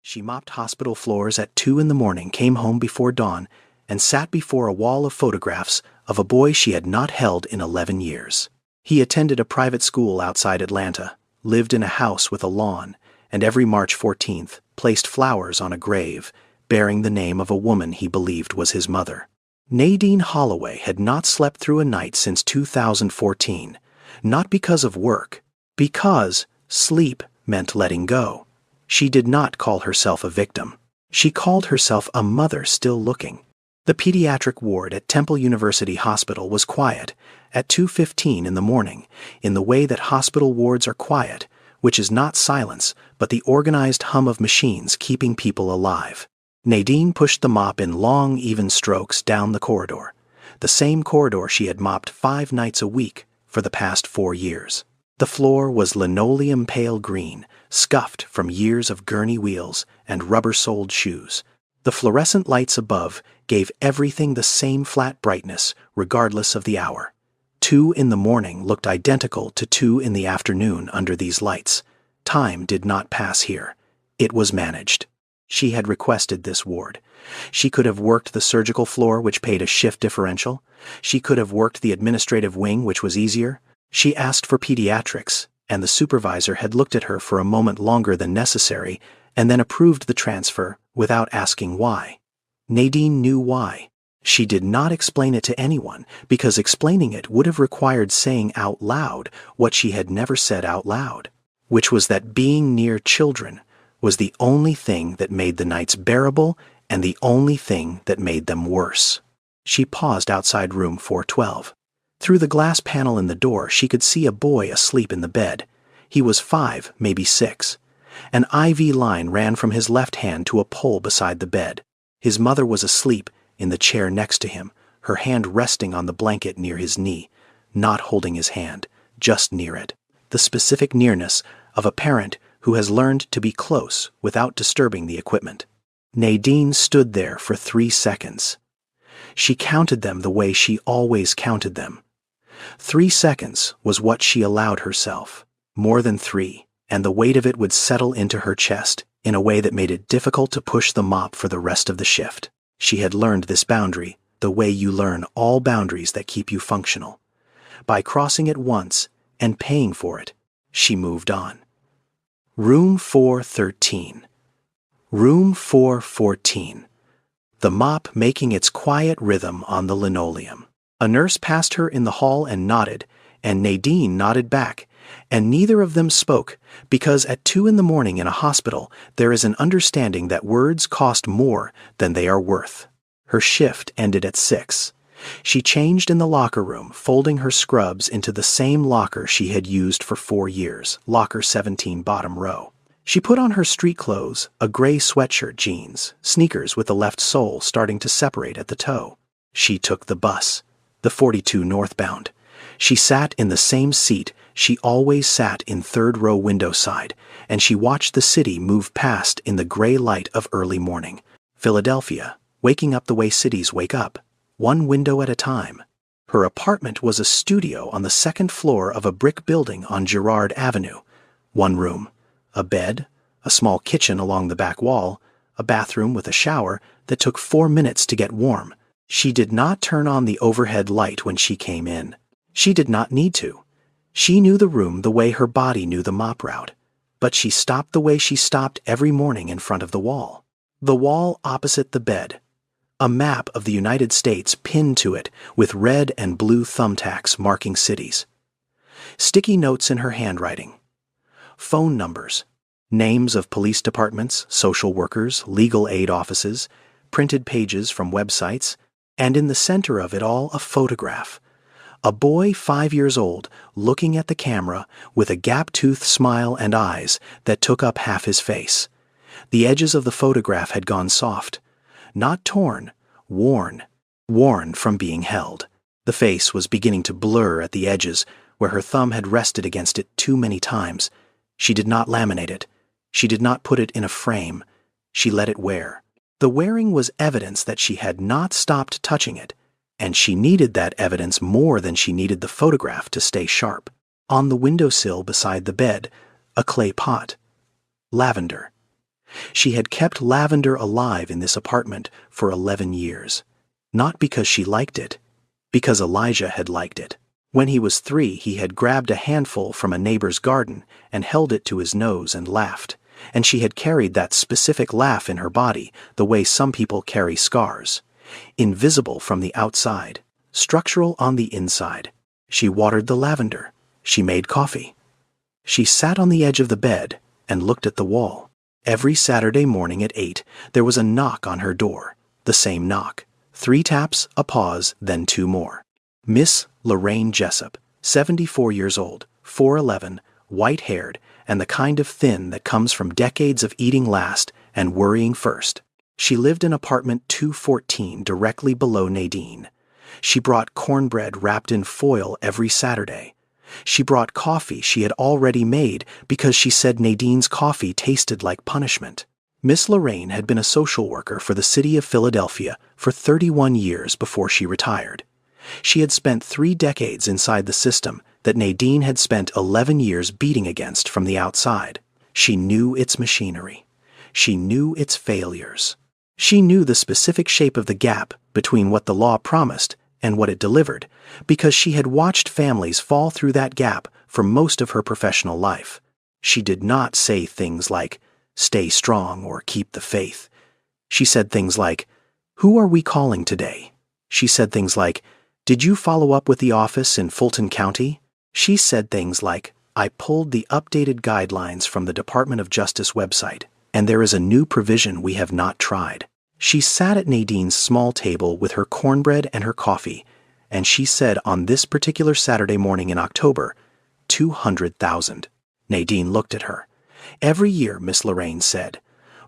She mopped hospital floors at 2 in the morning, came home before dawn, and sat before a wall of photographs of a boy she had not held in 11 years. He attended a private school outside Atlanta, lived in a house with a lawn, and every March 14th placed flowers on a grave bearing the name of a woman he believed was his mother. Nadine Holloway had not slept through a night since 2014, not because of work, because sleep meant letting go. She did not call herself a victim. She called herself a mother still looking. The pediatric ward at Temple University Hospital was quiet at 2:15 in the morning, in the way that hospital wards are quiet, which is not silence, but the organized hum of machines keeping people alive. Nadine pushed the mop in long, even strokes down the corridor, the same corridor she had mopped 5 nights a week for the past 4 years. The floor was linoleum pale green, scuffed from years of gurney wheels and rubber-soled shoes. The fluorescent lights above gave everything the same flat brightness, regardless of the hour. 2 in the morning looked identical to 2 in the afternoon under these lights. Time did not pass here. It was managed. She had requested this ward. She could have worked the surgical floor, which paid a shift differential. She could have worked the administrative wing, which was easier. She asked for pediatrics, and the supervisor had looked at her for a moment longer than necessary and then approved the transfer without asking why. Nadine knew why. She did not explain it to anyone, because explaining it would have required saying out loud what she had never said out loud, which was that being near children was the only thing that made the nights bearable and the only thing that made them worse. She paused outside room 412. Through the glass panel in the door, she could see a boy asleep in the bed. He was 5, maybe 6. An IV line ran from his left hand to a pole beside the bed. His mother was asleep in the chair next to him, her hand resting on the blanket near his knee, not holding his hand, just near it. The specific nearness of a parent who has learned to be close without disturbing the equipment. Nadine stood there for 3 seconds. She counted them the way she always counted them. 3 seconds was what she allowed herself. More than 3, and the weight of it would settle into her chest in a way that made it difficult to push the mop for the rest of the shift. She had learned this boundary the way you learn all boundaries that keep you functional. By crossing it once and paying for it, she moved on. Room 413. Room 414. The mop making its quiet rhythm on the linoleum. A nurse passed her in the hall and nodded, and Nadine nodded back, and neither of them spoke, because at 2 in the morning in a hospital there is an understanding that words cost more than they are worth. Her shift ended at 6. She changed in the locker room, folding her scrubs into the same locker she had used for 4 years, locker 17 bottom row. She put on her street clothes, a gray sweatshirt, jeans, sneakers with the left sole starting to separate at the toe. She took the bus, the 42 northbound. She sat in the same seat she always sat in 3rd row window side, and she watched the city move past in the gray light of early morning. Philadelphia, waking up the way cities wake up, one window at a time. Her apartment was a studio on the 2nd floor of a brick building on Girard Avenue. 1 room, a bed, a small kitchen along the back wall, a bathroom with a shower that took 4 minutes to get warm. She did not turn on the overhead light when she came in. She did not need to. She knew the room the way her body knew the mop route, but she stopped the way she stopped every morning in front of the wall. The wall opposite the bed. A map of the United States pinned to it with red and blue thumbtacks marking cities. Sticky notes in her handwriting. Phone numbers. Names of police departments, social workers, legal aid offices, printed pages from websites, and in the center of it all a photograph. A boy 5 years old looking at the camera with a gap-toothed smile and eyes that took up half his face. The edges of the photograph had gone soft. Not torn, worn from being held. The face was beginning to blur at the edges where her thumb had rested against it too many times. She did not laminate it. She did not put it in a frame. She let it wear. The wearing was evidence that she had not stopped touching it, and she needed that evidence more than she needed the photograph to stay sharp. On the windowsill beside the bed, a clay pot. Lavender. She had kept lavender alive in this apartment for 11 years. Not because she liked it, because Elijah had liked it. When he was 3, he had grabbed a handful from a neighbor's garden and held it to his nose and laughed. And she had carried that specific laugh in her body the way some people carry scars. Invisible from the outside, structural on the inside. She watered the lavender. She made coffee. She sat on the edge of the bed and looked at the wall. Every Saturday morning at 8, there was a knock on her door. The same knock. 3 taps, a pause, then 2 more. Miss Lorraine Jessup, 74 years old, 4'11", white-haired, and the kind of thin that comes from decades of eating last and worrying first. She lived in apartment 214 directly below Nadine. She brought cornbread wrapped in foil every Saturday. She brought coffee she had already made because she said Nadine's coffee tasted like punishment. Miss Lorraine had been a social worker for the city of Philadelphia for 31 years before she retired. She had spent 3 decades inside the system that Nadine had spent 11 years beating against from the outside. She knew its machinery. She knew its failures. She knew the specific shape of the gap between what the law promised and what it delivered, because she had watched families fall through that gap for most of her professional life. She did not say things like, "Stay strong" or "Keep the faith." She said things like, "Who are we calling today?" She said things like, "Did you follow up with the office in Fulton County?" She said things like, "I pulled the updated guidelines from the Department of Justice website, and there is a new provision we have not tried." She sat at Nadine's small table with her cornbread and her coffee, and she said on this particular Saturday morning in October, 200,000. Nadine looked at her. "Every year," Miss Lorraine said,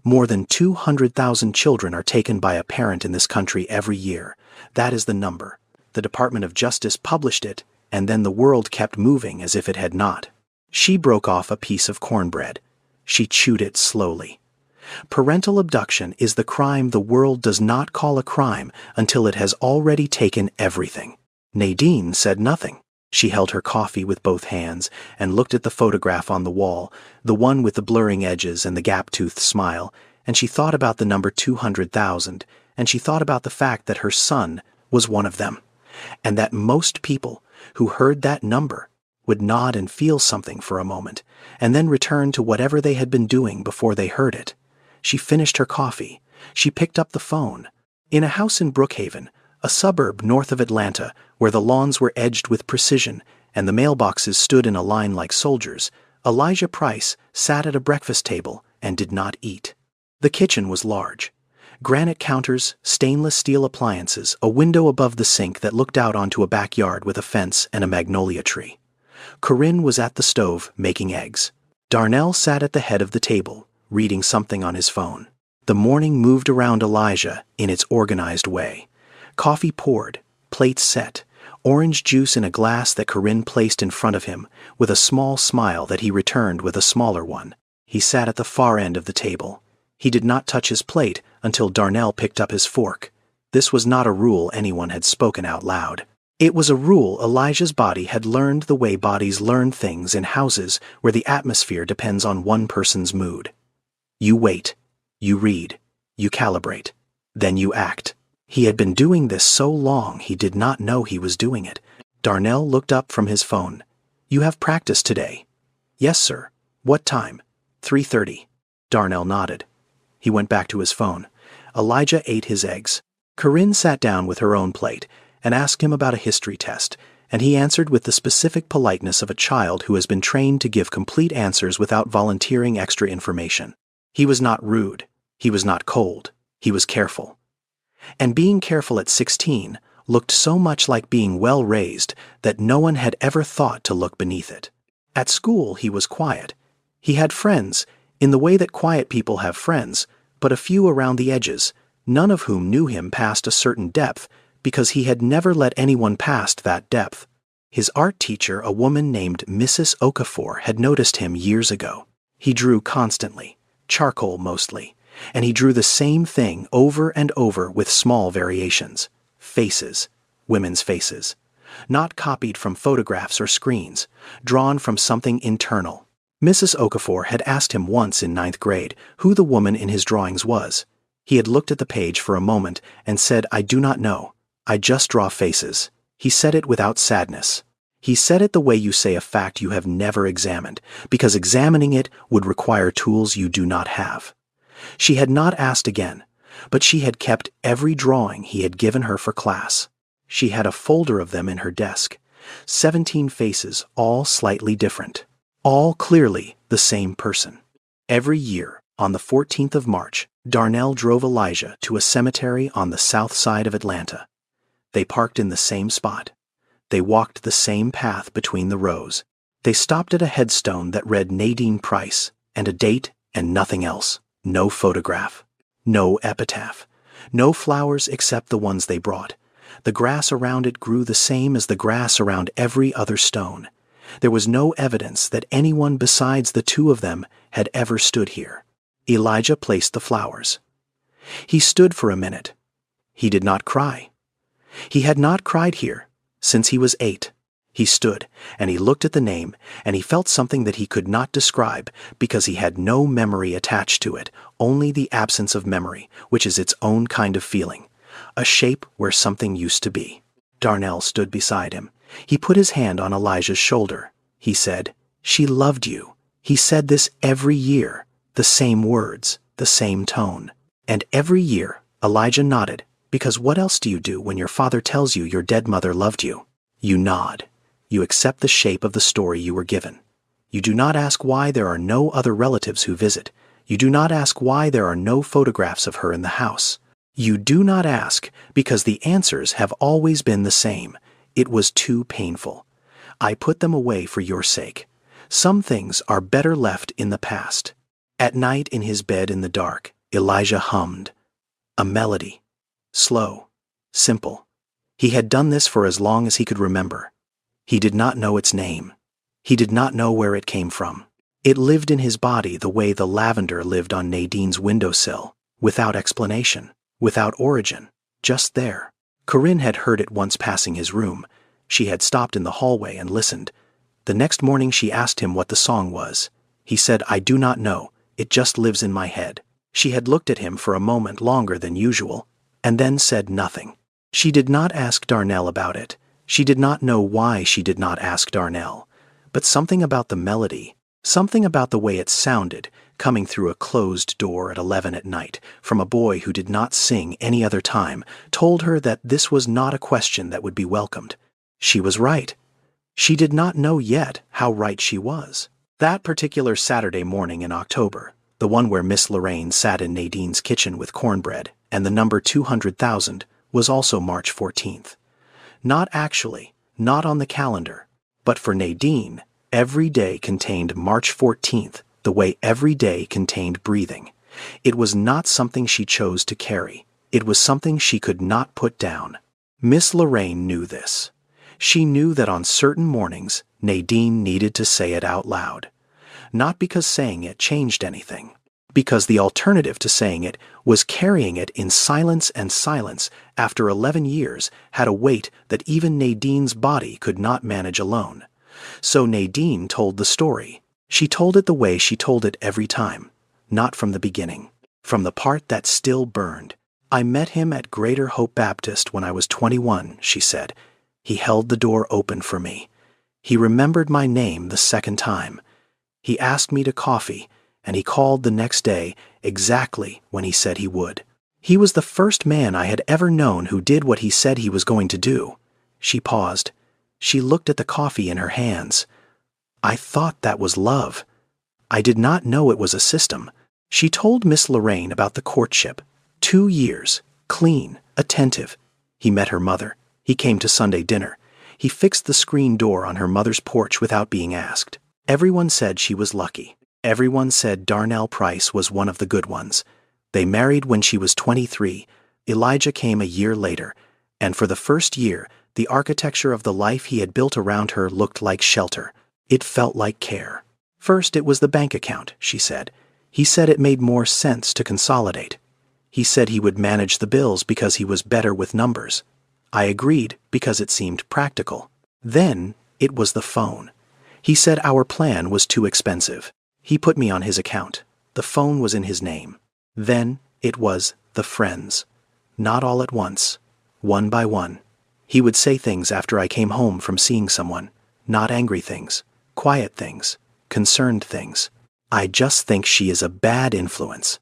"more than 200,000 children are taken by a parent in this country every year. That is the number. The Department of Justice published it, and then the world kept moving as if it had not." She broke off a piece of cornbread. She chewed it slowly. Parental abduction is the crime the world does not call a crime until it has already taken everything. Nadine said nothing. She held her coffee with both hands and looked at the photograph on the wall, the one with the blurring edges and the gap-toothed smile, and she thought about the number 200,000, and she thought about the fact that her son was one of them, and that most people who heard that number would nod and feel something for a moment, and then return to whatever they had been doing before they heard it. She finished her coffee. She picked up the phone. In a house in Brookhaven, a suburb north of Atlanta, where the lawns were edged with precision and the mailboxes stood in a line like soldiers, Elijah Price sat at a breakfast table and did not eat. The kitchen was large. Granite counters, stainless steel appliances, a window above the sink that looked out onto a backyard with a fence and a magnolia tree. Corinne was at the stove making eggs. Darnell sat at the head of the table, reading something on his phone. The morning moved around Elijah in its organized way. Coffee poured, plates set, orange juice in a glass that Corinne placed in front of him, with a small smile that he returned with a smaller one. He sat at the far end of the table. He did not touch his plate until Darnell picked up his fork. This was not a rule anyone had spoken out loud. It was a rule Elijah's body had learned the way bodies learn things in houses where the atmosphere depends on one person's mood. You wait, you read, you calibrate, then you act. He had been doing this so long he did not know he was doing it. Darnell looked up from his phone. "You have practice today." "Yes, sir." "What time?" 3:30. Darnell nodded. He went back to his phone. Elijah ate his eggs. Corinne sat down with her own plate and asked him about a history test, and he answered with the specific politeness of a child who has been trained to give complete answers without volunteering extra information. He was not rude. He was not cold. He was careful. And being careful at 16 looked so much like being well raised that no one had ever thought to look beneath it. At school he was quiet. He had friends, in the way that quiet people have friends, but a few around the edges, none of whom knew him past a certain depth because he had never let anyone past that depth. His art teacher, a woman named Mrs. Okafor, had noticed him years ago. He drew constantly, charcoal mostly, and he drew the same thing over and over with small variations. Faces, women's faces. Not copied from photographs or screens, drawn from something internal. Mrs. Okafor had asked him once in ninth grade who the woman in his drawings was. He had looked at the page for a moment and said, "I do not know. I just draw faces." He said it without sadness. He said it the way you say a fact you have never examined, because examining it would require tools you do not have. She had not asked again, but she had kept every drawing he had given her for class. She had a folder of them in her desk. 17 faces, all slightly different. All clearly the same person. Every year, on the 14th of March, Darnell drove Elijah to a cemetery on the south side of Atlanta. They parked in the same spot. They walked the same path between the rows. They stopped at a headstone that read Nadine Price, and a date and nothing else. No photograph. No epitaph. No flowers except the ones they brought. The grass around it grew the same as the grass around every other stone. There was no evidence that anyone besides the two of them had ever stood here. Elijah placed the flowers. He stood for a minute. He did not cry. He had not cried here since he was 8. He stood, and he looked at the name, and he felt something that he could not describe because he had no memory attached to it, only the absence of memory, which is its own kind of feeling. A shape where something used to be. Darnell stood beside him. He put his hand on Elijah's shoulder. He said, "She loved you." He said this every year, the same words, the same tone. And every year, Elijah nodded, because what else do you do when your father tells you your dead mother loved you? You nod. You accept the shape of the story you were given. You do not ask why there are no other relatives who visit. You do not ask why there are no photographs of her in the house. You do not ask because the answers have always been the same. It was too painful. I put them away for your sake. Some things are better left in the past. At night in his bed in the dark, Elijah hummed. A melody. Slow. Simple. He had done this for as long as he could remember. He did not know its name. He did not know where it came from. It lived in his body the way the lavender lived on Nadine's windowsill, without explanation, without origin, just there. Corinne had heard it once passing his room. She had stopped in the hallway and listened. The next morning she asked him what the song was. He said, "I do not know. It just lives in my head." She had looked at him for a moment longer than usual, and then said nothing. She did not ask Darnell about it. She did not know why she did not ask Darnell. But something about the melody, something about the way it sounded, coming through a closed door at 11 at night, from a boy who did not sing any other time, told her that this was not a question that would be welcomed. She was right. She did not know yet how right she was. That particular Saturday morning in October, the one where Miss Lorraine sat in Nadine's kitchen with cornbread, and the number 200,000, was also March 14th. Not actually, not on the calendar, but for Nadine, every day contained March 14th, the way every day contained breathing. It was not something she chose to carry. It was something she could not put down. Miss Lorraine knew this. She knew that on certain mornings, Nadine needed to say it out loud. Not because saying it changed anything, because the alternative to saying it was carrying it in silence, and silence, after 11 years, had a weight that even Nadine's body could not manage alone. So Nadine told the story. She told it the way she told it every time, not from the beginning, from the part that still burned. "I met him at Greater Hope Baptist when I was 21, she said. He held the door open for me. He remembered my name the second time. He asked me to coffee, and he called the next day exactly when he said he would. He was the first man I had ever known who did what he said he was going to do." She paused. She looked at the coffee in her hands. "I thought that was love. I did not know it was a system." She told Miss Lorraine about the courtship. 2 years, clean, attentive. He met her mother. He came to Sunday dinner. He fixed the screen door on her mother's porch without being asked. Everyone said she was lucky. Everyone said Darnell Price was one of the good ones. They married when she was 23. Elijah came a year later, and for the first year, the architecture of the life he had built around her looked like shelter. It felt like care. First it was the bank account, she said. He said it made more sense to consolidate. He said he would manage the bills because he was better with numbers. I agreed because it seemed practical. Then it was the phone. He said our plan was too expensive. He put me on his account. The phone was in his name. Then it was the friends. Not all at once. One by one. He would say things after I came home from seeing someone. Not angry things. Quiet things. Concerned things. I just think she is a bad influence.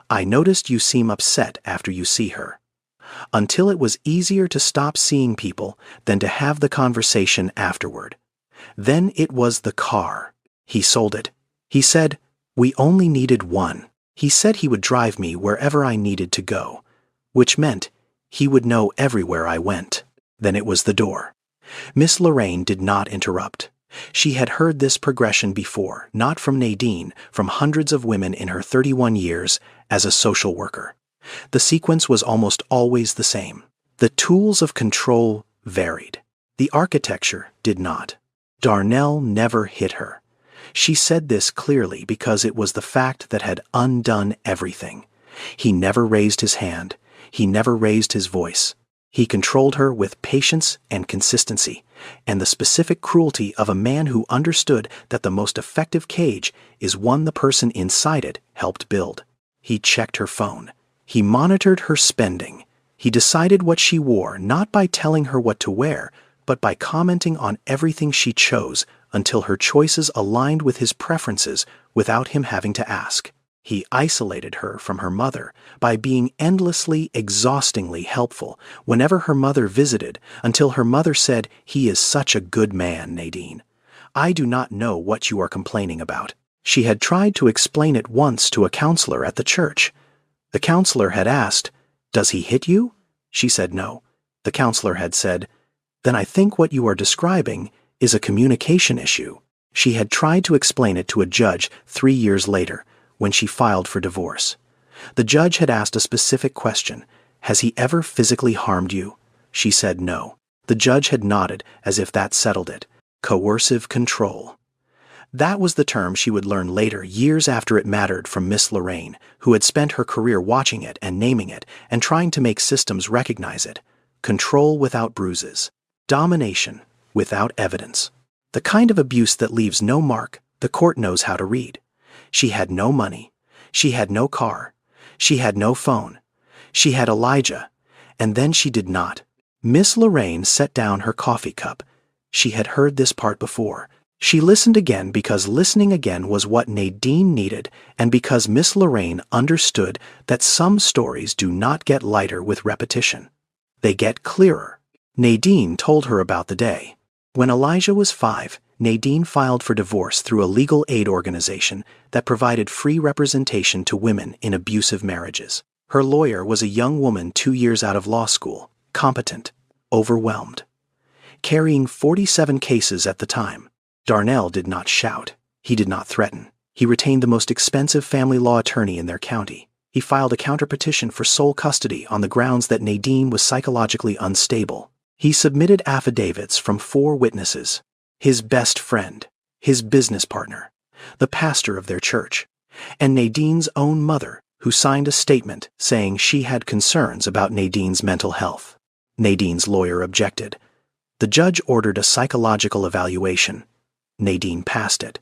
I noticed you seem upset after you see her. Until it was easier to stop seeing people than to have the conversation afterward. Then it was the car. He sold it. He said, we only needed one. He said he would drive me wherever I needed to go, which meant he would know everywhere I went. Then it was the door. Miss Lorraine did not interrupt. She had heard this progression before, not from Nadine, from hundreds of women in her 31 years as a social worker. The sequence was almost always the same. The tools of control varied. The architecture did not. Darnell never hit her. She said this clearly because it was the fact that had undone everything. He never raised his hand. He never raised his voice. He controlled her with patience and consistency, and the specific cruelty of a man who understood that the most effective cage is one the person inside it helped build. He checked her phone. He monitored her spending. He decided what she wore not by telling her what to wear, but by commenting on everything she chose until her choices aligned with his preferences without him having to ask. He isolated her from her mother by being endlessly, exhaustingly helpful whenever her mother visited until her mother said, "He is such a good man, Nadine. I do not know what you are complaining about." She had tried to explain it once to a counselor at the church. The counselor had asked, "Does he hit you?" She said no. The counselor had said, "Then I think what you are describing is a communication issue." She had tried to explain it to a judge 3 years later, when she filed for divorce. The judge had asked a specific question, "Has he ever physically harmed you?" She said no. The judge had nodded as if that settled it. Coercive control. That was the term she would learn later, years after it mattered, from Miss Lorraine, who had spent her career watching it and naming it and trying to make systems recognize it. Control without bruises. Domination without evidence. The kind of abuse that leaves no mark the court knows how to read. She had no money. She had no car. She had no phone. She had Elijah. And then she did not. Miss Lorraine set down her coffee cup. She had heard this part before. She listened again because listening again was what Nadine needed, and because Miss Lorraine understood that some stories do not get lighter with repetition. They get clearer. Nadine told her about the day. When Elijah was 5, Nadine filed for divorce through a legal aid organization that provided free representation to women in abusive marriages. Her lawyer was a young woman 2 years out of law school, competent, overwhelmed, carrying 47 cases at the time. Darnell did not shout. He did not threaten. He retained the most expensive family law attorney in their county. He filed a counterpetition for sole custody on the grounds that Nadine was psychologically unstable. He submitted affidavits from 4 witnesses: his best friend, his business partner, the pastor of their church, and Nadine's own mother, who signed a statement saying she had concerns about Nadine's mental health. Nadine's lawyer objected. The judge ordered a psychological evaluation. Nadine passed it.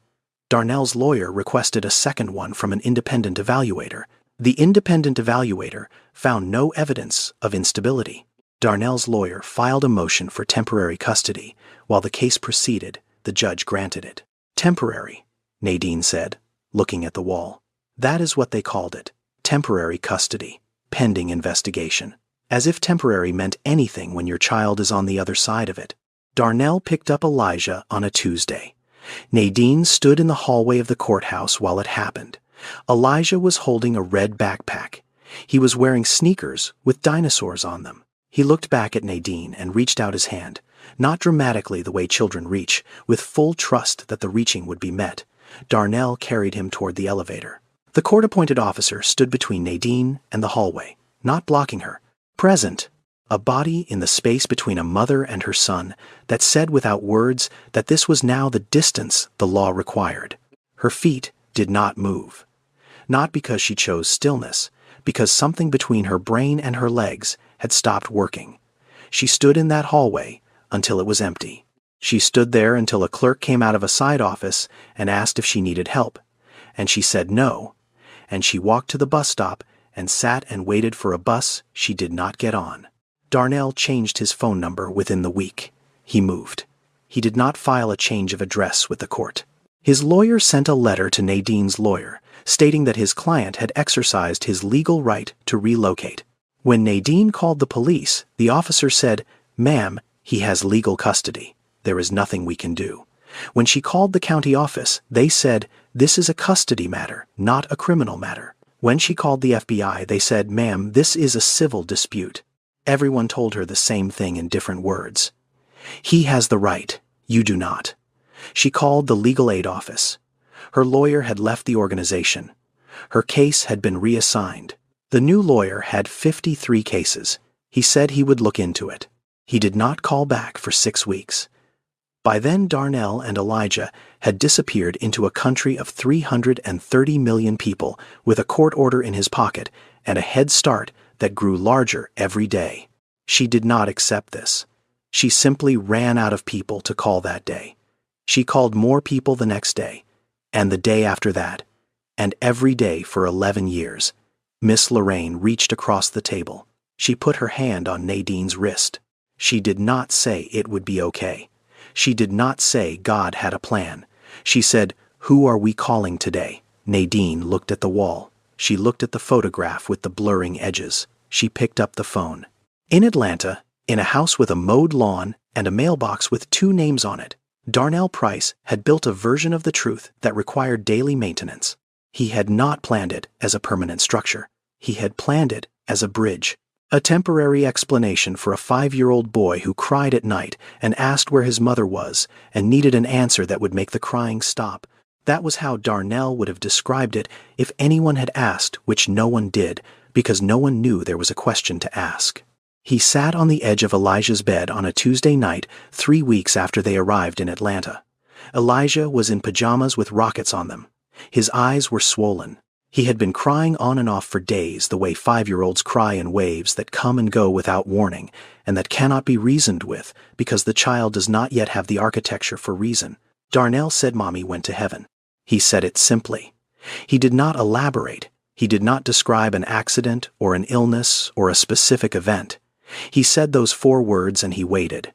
Darnell's lawyer requested a second one from an independent evaluator. The independent evaluator found no evidence of instability. Darnell's lawyer filed a motion for temporary custody. While the case proceeded, the judge granted it. "Temporary," Nadine said, looking at the wall. "That is what they called it. Temporary custody, pending investigation. As if temporary meant anything when your child is on the other side of it." Darnell picked up Elijah on a Tuesday. Nadine stood in the hallway of the courthouse while it happened. Elijah was holding a red backpack. He was wearing sneakers with dinosaurs on them. He looked back at Nadine and reached out his hand, not dramatically the way children reach, with full trust that the reaching would be met. Darnell carried him toward the elevator. The court-appointed officer stood between Nadine and the hallway, not blocking her. Present, a body in the space between a mother and her son that said without words that this was now the distance the law required. Her feet did not move. Not because she chose stillness, because something between her brain and her legs had stopped working. She stood in that hallway until it was empty. She stood there until a clerk came out of a side office and asked if she needed help, and she said no, and she walked to the bus stop and sat and waited for a bus she did not get on. Darnell changed his phone number within the week. He moved. He did not file a change of address with the court. His lawyer sent a letter to Nadine's lawyer, stating that his client had exercised his legal right to relocate. When Nadine called the police, the officer said, "Ma'am, he has legal custody. There is nothing we can do." When she called the county office, they said, "This is a custody matter, not a criminal matter." When she called the FBI, they said, "Ma'am, this is a civil dispute." Everyone told her the same thing in different words. He has the right, you do not. She called the legal aid office. Her lawyer had left the organization. Her case had been reassigned. The new lawyer had 53 cases. He said he would look into it. He did not call back for 6 weeks. By then, Darnell and Elijah had disappeared into a country of 330 million people with a court order in his pocket and a head start that grew larger every day. She did not accept this. She simply ran out of people to call that day. She called more people the next day, and the day after that, and every day for 11 years. Miss Lorraine reached across the table. She put her hand on Nadine's wrist. She did not say it would be okay. She did not say God had a plan. She said, "Who are we calling today?" Nadine looked at the wall. She looked at the photograph with the blurring edges. She picked up the phone. In Atlanta, in a house with a mowed lawn and a mailbox with 2 names on it, Darnell Price had built a version of the truth that required daily maintenance. He had not planned it as a permanent structure. He had planned it as a bridge. A temporary explanation for a 5-year-old boy who cried at night and asked where his mother was and needed an answer that would make the crying stop. That was how Darnell would have described it if anyone had asked, which no one did, because no one knew there was a question to ask. He sat on the edge of Elijah's bed on a Tuesday night 3 weeks after they arrived in Atlanta. Elijah was in pajamas with rockets on them. His eyes were swollen. He had been crying on and off for days the way 5-year-olds cry in waves that come and go without warning and that cannot be reasoned with because the child does not yet have the architecture for reason. Darnell said Mommy went to heaven. He said it simply. He did not elaborate. He did not describe an accident or an illness or a specific event. He said those 4 words and he waited.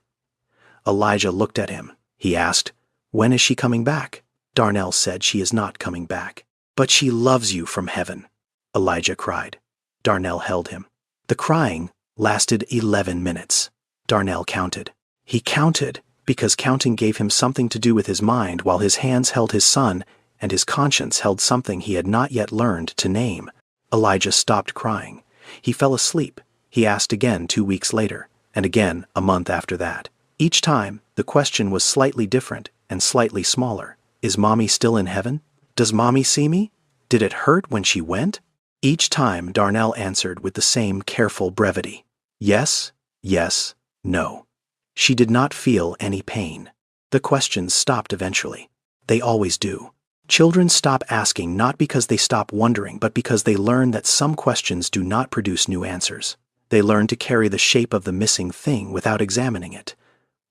Elijah looked at him. He asked, "When is she coming back?" Darnell said, "She is not coming back." "But she loves you from heaven," Elijah cried. Darnell held him. The crying lasted 11 minutes. Darnell counted. He counted because counting gave him something to do with his mind while his hands held his son and his conscience held something he had not yet learned to name. Elijah stopped crying. He fell asleep. He asked again 2 weeks later, and again a month after that. Each time, the question was slightly different and slightly smaller. Is Mommy still in heaven? Does Mommy see me? Did it hurt when she went? Each time Darnell answered with the same careful brevity. Yes, yes, no. She did not feel any pain. The questions stopped eventually. They always do. Children stop asking not because they stop wondering, but because they learn that some questions do not produce new answers. They learn to carry the shape of the missing thing without examining it.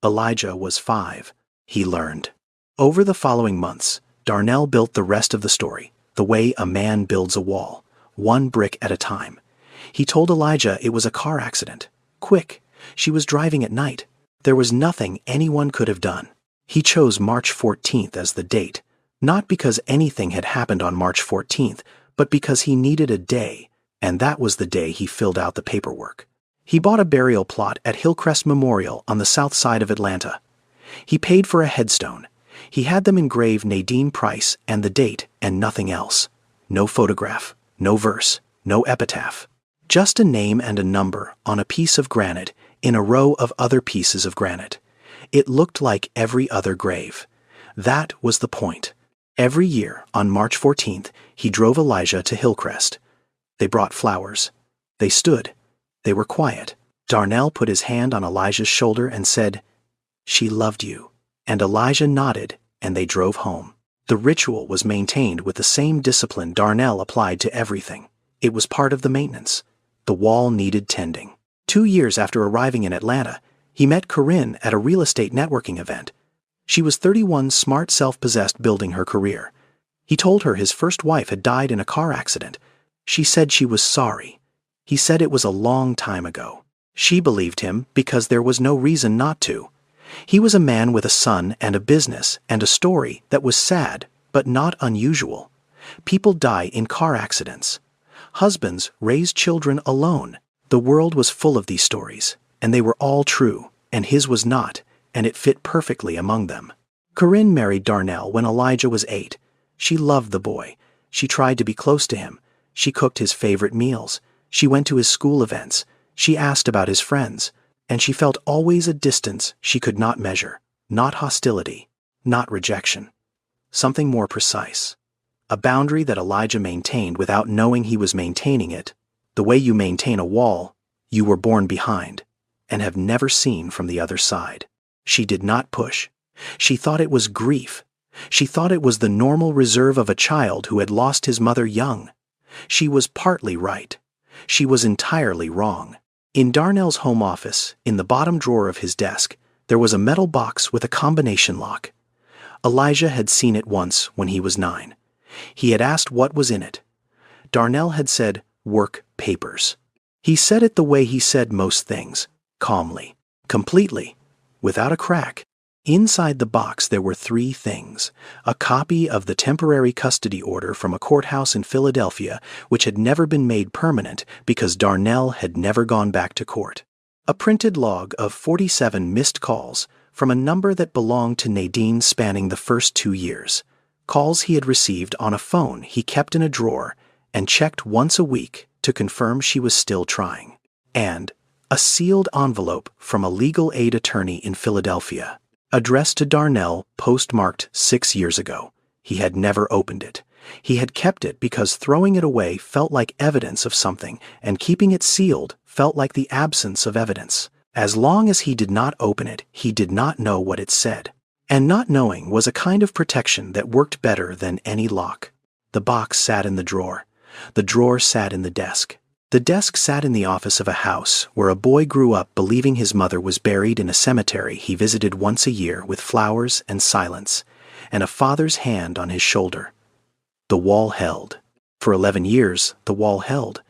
Elijah was 5. He learned. Over the following months, Darnell built the rest of the story, the way a man builds a wall, 1 brick at a time. He told Elijah it was a car accident. Quick, she was driving at night. There was nothing anyone could have done. He chose March 14th as the date, not because anything had happened on March 14th, but because he needed a day, and that was the day he filled out the paperwork. He bought a burial plot at Hillcrest Memorial on the south side of Atlanta. He paid for a headstone. He had them engrave Nadine Price and the date and nothing else. No photograph, no verse, no epitaph. Just a name and a number on a piece of granite in a row of other pieces of granite. It looked like every other grave. That was the point. Every year, on March 14th, he drove Elijah to Hillcrest. They brought flowers. They stood. They were quiet. Darnell put his hand on Elijah's shoulder and said, "She loved you." And Elijah nodded, and they drove home. The ritual was maintained with the same discipline Darnell applied to everything. It was part of the maintenance. The wall needed tending. 2 years after arriving in Atlanta, he met Corinne at a real estate networking event. She was 31, smart, self-possessed, building her career. He told her his first wife had died in a car accident. She said she was sorry. He said it was a long time ago. She believed him because there was no reason not to. He was a man with a son and a business and a story that was sad, but not unusual. People die in car accidents. Husbands raise children alone. The world was full of these stories, and they were all true, and his was not, and it fit perfectly among them. Corinne married Darnell when Elijah was 8. She loved the boy. She tried to be close to him. She cooked his favorite meals. She went to his school events. She asked about his friends. And she felt always a distance she could not measure. Not hostility. Not rejection. Something more precise. A boundary that Elijah maintained without knowing he was maintaining it. The way you maintain a wall you were born behind and have never seen from the other side. She did not push. She thought it was grief. She thought it was the normal reserve of a child who had lost his mother young. She was partly right. She was entirely wrong. In Darnell's home office, in the bottom drawer of his desk, there was a metal box with a combination lock. Elijah had seen it once when he was 9. He had asked what was in it. Darnell had said, "Work papers." He said it the way he said most things, calmly, completely, without a crack. Inside the box there were 3 things: a copy of the temporary custody order from a courthouse in Philadelphia, which had never been made permanent because Darnell had never gone back to court; a printed log of 47 missed calls from a number that belonged to Nadine spanning the first 2 years, calls he had received on a phone he kept in a drawer and checked once a week to confirm she was still trying, and a sealed envelope from a legal aid attorney in Philadelphia, addressed to Darnell, postmarked 6 years ago. He had never opened it. He had kept it because throwing it away felt like evidence of something, and keeping it sealed felt like the absence of evidence. As long as he did not open it, he did not know what it said. And not knowing was a kind of protection that worked better than any lock. The box sat in the drawer. The drawer sat in the desk. The desk sat in the office of a house where a boy grew up believing his mother was buried in a cemetery he visited once a year with flowers and silence, and a father's hand on his shoulder. The wall held. For 11 years, the wall held.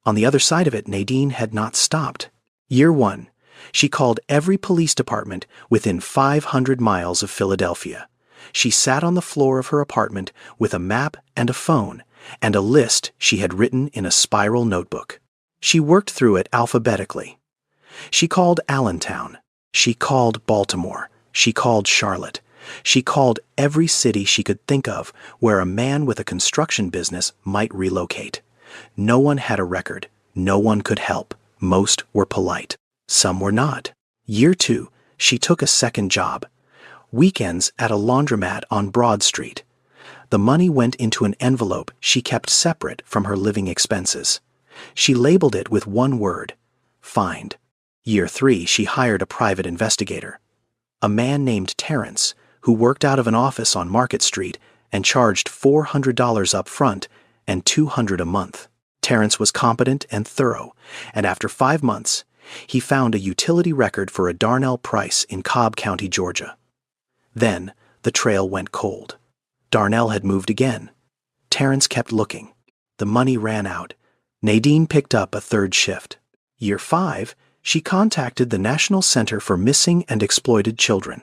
On the other side of it, Nadine had not stopped. Year 1, she called every police department within 500 miles of Philadelphia. She sat on the floor of her apartment with a map and a phone, and a list she had written in a spiral notebook. She worked through it alphabetically. She called Allentown. She called Baltimore. She called Charlotte. She called every city she could think of where a man with a construction business might relocate. No one had a record. No one could help. Most were polite. Some were not. Year 2, she took a second job. Weekends at a laundromat on Broad Street. The money went into an envelope she kept separate from her living expenses. She labeled it with one word: find. Year 3, she hired a private investigator. A man named Terrence, who worked out of an office on Market Street and charged $400 up front and $200 a month. Terrence was competent and thorough, and after 5 months, he found a utility record for a Darnell Price in Cobb County, Georgia. Then, the trail went cold. Darnell had moved again. Terrence kept looking. The money ran out. Nadine picked up a 3rd shift. Year 5, she contacted the National Center for Missing and Exploited Children.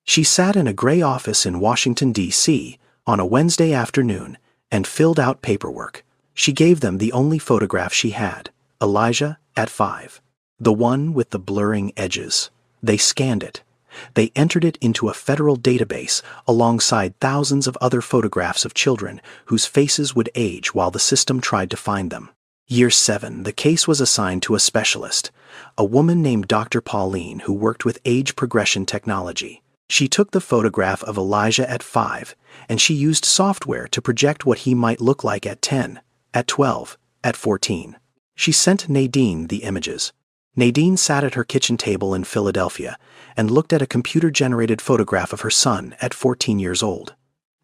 She sat in a gray office in Washington, D.C. on a Wednesday afternoon and filled out paperwork. She gave them the only photograph she had, Elijah at 5. The one with the blurring edges. They scanned it. They entered it into a federal database alongside thousands of other photographs of children whose faces would age while the system tried to find them. Year 7, the case was assigned to a specialist, a woman named Dr. Pauline who worked with age progression technology. She took the photograph of Elijah at 5, and she used software to project what he might look like at 10, at 12, at 14. She sent Nadine the images. Nadine sat at her kitchen table in Philadelphia and looked at a computer-generated photograph of her son at 14 years old.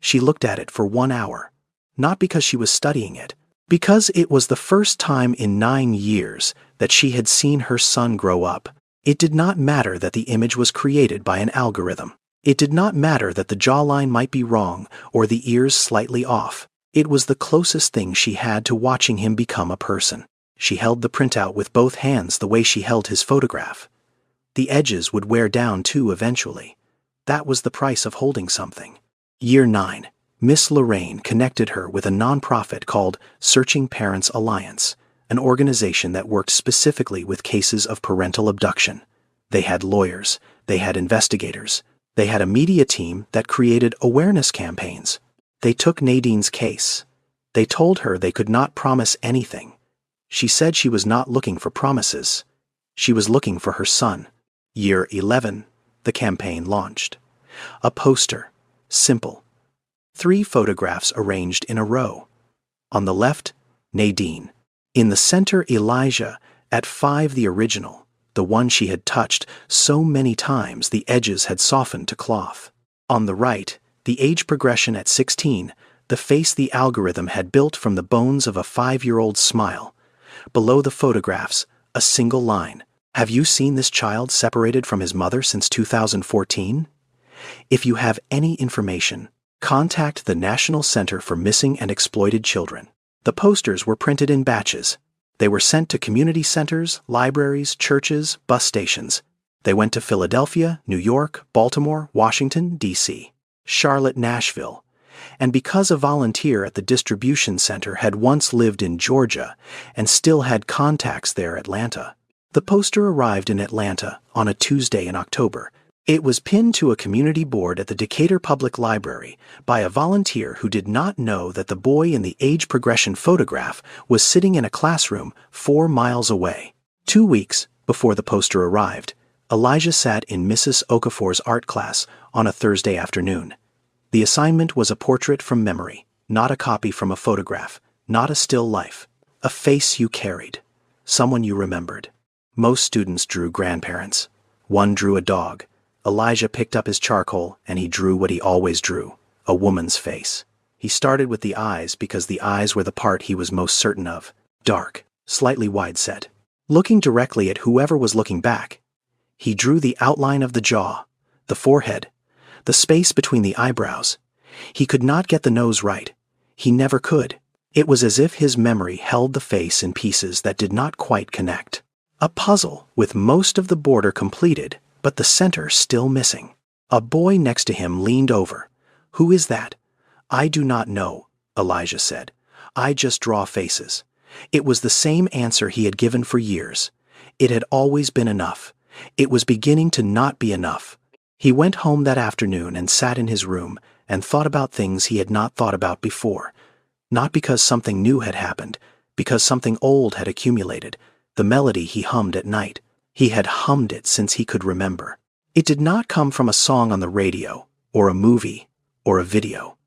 She looked at it for 1 hour, not because she was studying it, because it was the first time in 9 years that she had seen her son grow up. It did not matter that the image was created by an algorithm. It did not matter that the jawline might be wrong or the ears slightly off. It was the closest thing she had to watching him become a person. She held the printout with both hands the way she held his photograph. The edges would wear down too eventually. That was the price of holding something. Year 9. Miss Lorraine connected her with a nonprofit called Searching Parents Alliance, an organization that worked specifically with cases of parental abduction. They had lawyers, they had investigators, they had a media team that created awareness campaigns. They took Nadine's case. They told her they could not promise anything. She said she was not looking for promises. She was looking for her son. Year 11. The campaign launched. A poster. Simple. 3 photographs arranged in a row. On the left, Nadine. In the center, Elijah, at 5 the original, the one she had touched so many times the edges had softened to cloth. On the right, the age progression at 16, the face the algorithm had built from the bones of a 5-year-old smile. Below the photographs, a single line. Have you seen this child separated from his mother since 2014? If you have any information, contact the National Center for Missing and Exploited Children. The posters were printed in batches. They were sent to community centers, libraries, churches, bus stations. They went to Philadelphia, New York, Baltimore, Washington, D.C., Charlotte, Nashville. And because a volunteer at the distribution center had once lived in Georgia and still had contacts there, Atlanta, the poster arrived in Atlanta on a Tuesday in October. It was pinned to a community board at the Decatur Public Library by a volunteer who did not know that the boy in the age progression photograph was sitting in a classroom 4 miles away. 2 weeks before the poster arrived, Elijah sat in Mrs. Okafor's art class on a Thursday afternoon. The assignment was a portrait from memory, not a copy from a photograph, not a still life. A face you carried, someone you remembered. Most students drew grandparents. One drew a dog. Elijah picked up his charcoal and he drew what he always drew, a woman's face. He started with the eyes because the eyes were the part he was most certain of. Dark, slightly wide-set. Looking directly at whoever was looking back, he drew the outline of the jaw, the forehead, the space between the eyebrows. He could not get the nose right. He never could. It was as if his memory held the face in pieces that did not quite connect. A puzzle with most of the border completed, but the center still missing. A boy next to him leaned over. "Who is that?" "I do not know," Elijah said. "I just draw faces." It was the same answer he had given for years. It had always been enough. It was beginning to not be enough. He went home that afternoon and sat in his room and thought about things he had not thought about before. Not because something new had happened, because something old had accumulated. The melody he hummed at night. He had hummed it since he could remember. It did not come from a song on the radio, or a movie, or a video.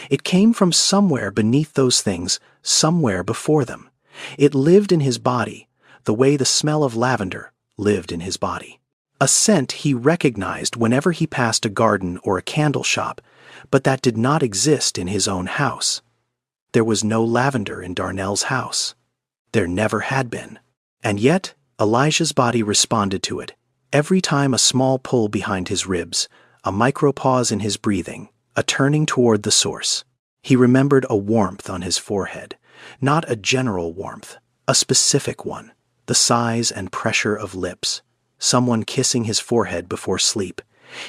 It came from somewhere beneath those things, somewhere before them. It lived in his body, the way the smell of lavender lived in his body. A scent he recognized whenever he passed a garden or a candle shop, but that did not exist in his own house. There was no lavender in Darnell's house. There never had been. And yet, Elijah's body responded to it, every time a small pull behind his ribs, a micro-pause in his breathing, a turning toward the source. He remembered a warmth on his forehead, not a general warmth, a specific one, the size and pressure of lips, someone kissing his forehead before sleep.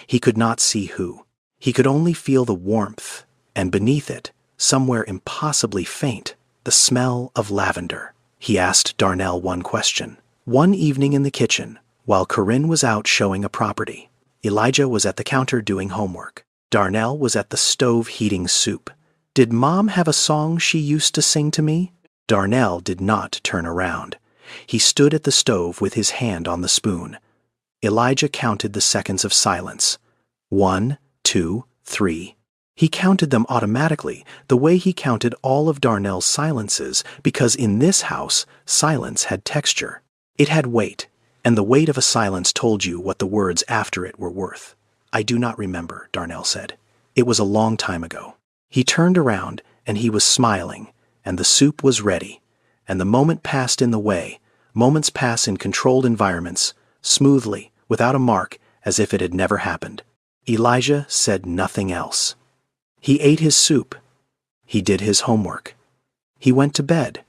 He could not see who. He could only feel the warmth, and beneath it, somewhere impossibly faint, the smell of lavender. He asked Darnell one question. One evening in the kitchen, while Corinne was out showing a property, Elijah was at the counter doing homework. Darnell was at the stove heating soup. "Did Mom have a song she used to sing to me?" Darnell did not turn around. He stood at the stove with his hand on the spoon. Elijah counted the seconds of silence. 1, 2, 3. He counted them automatically, the way he counted all of Darnell's silences, because in this house, silence had texture. It had weight, and the weight of a silence told you what the words after it were worth. "I do not remember," Darnell said. "It was a long time ago." He turned around, and he was smiling, and the soup was ready, and the moment passed in the way. Moments pass in controlled environments, smoothly, without a mark, as if it had never happened. Elijah said nothing else. He ate his soup. He did his homework. He went to bed.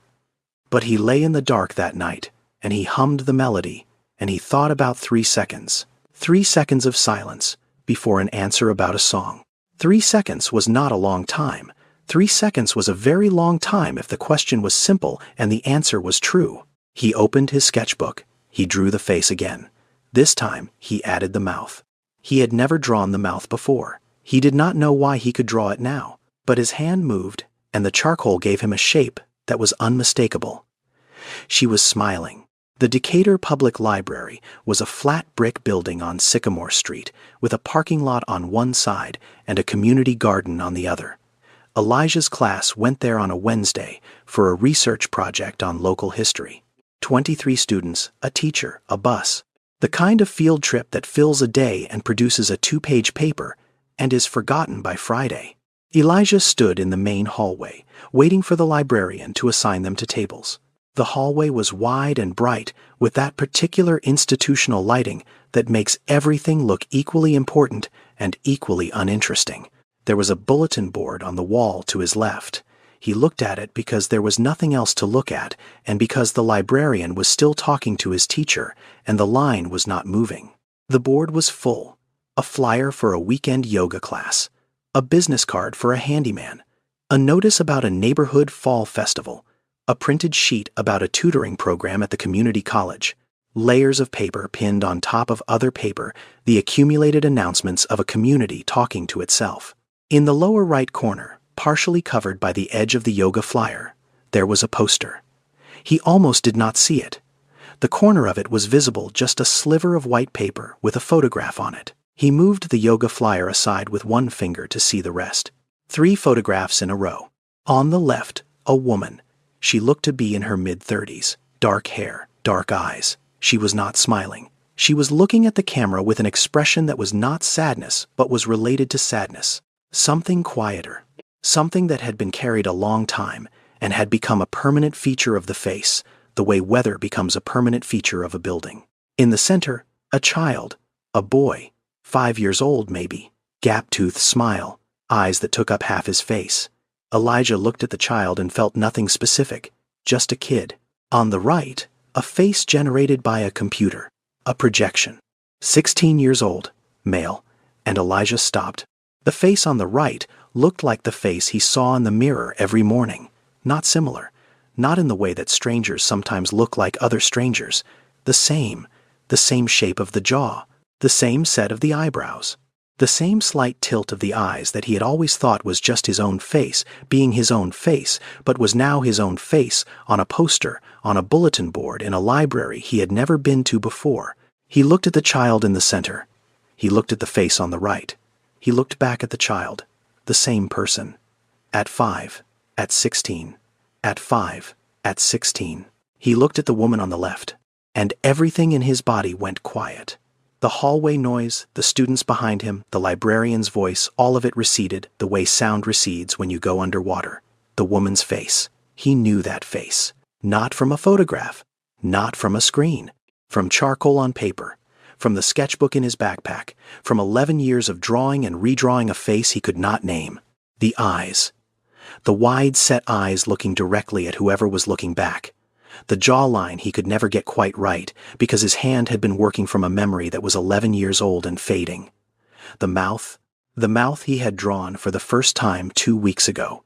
But he lay in the dark that night, and he hummed the melody, and he thought about 3 seconds. 3 seconds of silence before an answer about a song. 3 seconds was not a long time. 3 seconds was a very long time if the question was simple and the answer was true. He opened his sketchbook. He drew the face again. This time, he added the mouth. He had never drawn the mouth before. He did not know why he could draw it now, but his hand moved, and the charcoal gave him a shape that was unmistakable. She was smiling. The Decatur Public Library was a flat brick building on Sycamore Street with a parking lot on one side and a community garden on the other. Elijah's class went there on a Wednesday for a research project on local history. 23 students, a teacher, a bus. The kind of field trip that fills a day and produces a 2-page paper and is forgotten by Friday. Elijah stood in the main hallway, waiting for the librarian to assign them to tables. The hallway was wide and bright with that particular institutional lighting that makes everything look equally important and equally uninteresting. There was a bulletin board on the wall to his left. He looked at it because there was nothing else to look at and because the librarian was still talking to his teacher and the line was not moving. The board was full. A flyer for a weekend yoga class, a business card for a handyman, a notice about a neighborhood fall festival, a printed sheet about a tutoring program at the community college, layers of paper pinned on top of other paper, the accumulated announcements of a community talking to itself. In the lower right corner, partially covered by the edge of the yoga flyer, there was a poster. He almost did not see it. The corner of it was visible, just a sliver of white paper with a photograph on it. He moved the yoga flyer aside with one finger to see the rest. 3 photographs in a row. On the left, a woman. She looked to be in her mid-30s. Dark hair, dark eyes. She was not smiling. She was looking at the camera with an expression that was not sadness, but was related to sadness. Something quieter. Something that had been carried a long time and had become a permanent feature of the face, the way weather becomes a permanent feature of a building. In the center, a child, a boy, 5 years old maybe, gap-toothed smile, eyes that took up half his face. Elijah looked at the child and felt nothing specific, just a kid. On the right, a face generated by a computer, a projection. 16 years old, male, and Elijah stopped. The face on the right looked like the face he saw in the mirror every morning. Not similar, not in the way that strangers sometimes look like other strangers. The same shape of the jaw, the same set of the eyebrows, the same slight tilt of the eyes that he had always thought was just his own face, being his own face, but was now his own face on a poster, on a bulletin board in a library he had never been to before. He looked at the child in the center. He looked at the face on the right. He looked back at the child, the same person. At 5, at 16, at 5, at 16. He looked at the woman on the left, and everything in his body went quiet. The hallway noise, the students behind him, the librarian's voice, all of it receded the way sound recedes when you go underwater. The woman's face. He knew that face. Not from a photograph. Not from a screen. From charcoal on paper. From the sketchbook in his backpack. From 11 years of drawing and redrawing a face he could not name. The eyes. The wide-set eyes looking directly at whoever was looking back. The jawline he could never get quite right because his hand had been working from a memory that was 11 years old and fading. The mouth he had drawn for the first time 2 weeks ago.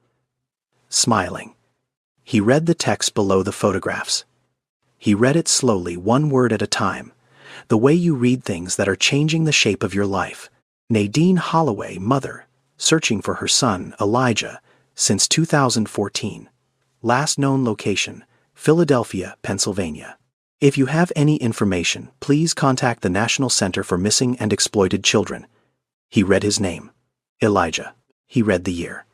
Smiling. He read the text below the photographs. He read it slowly, one word at a time, the way you read things that are changing the shape of your life. Nadine Holloway, mother, searching for her son, Elijah, since 2014. Last known location, Philadelphia, Pennsylvania. If you have any information, please contact the National Center for Missing and Exploited Children. He read his name, Elijah. He read the year,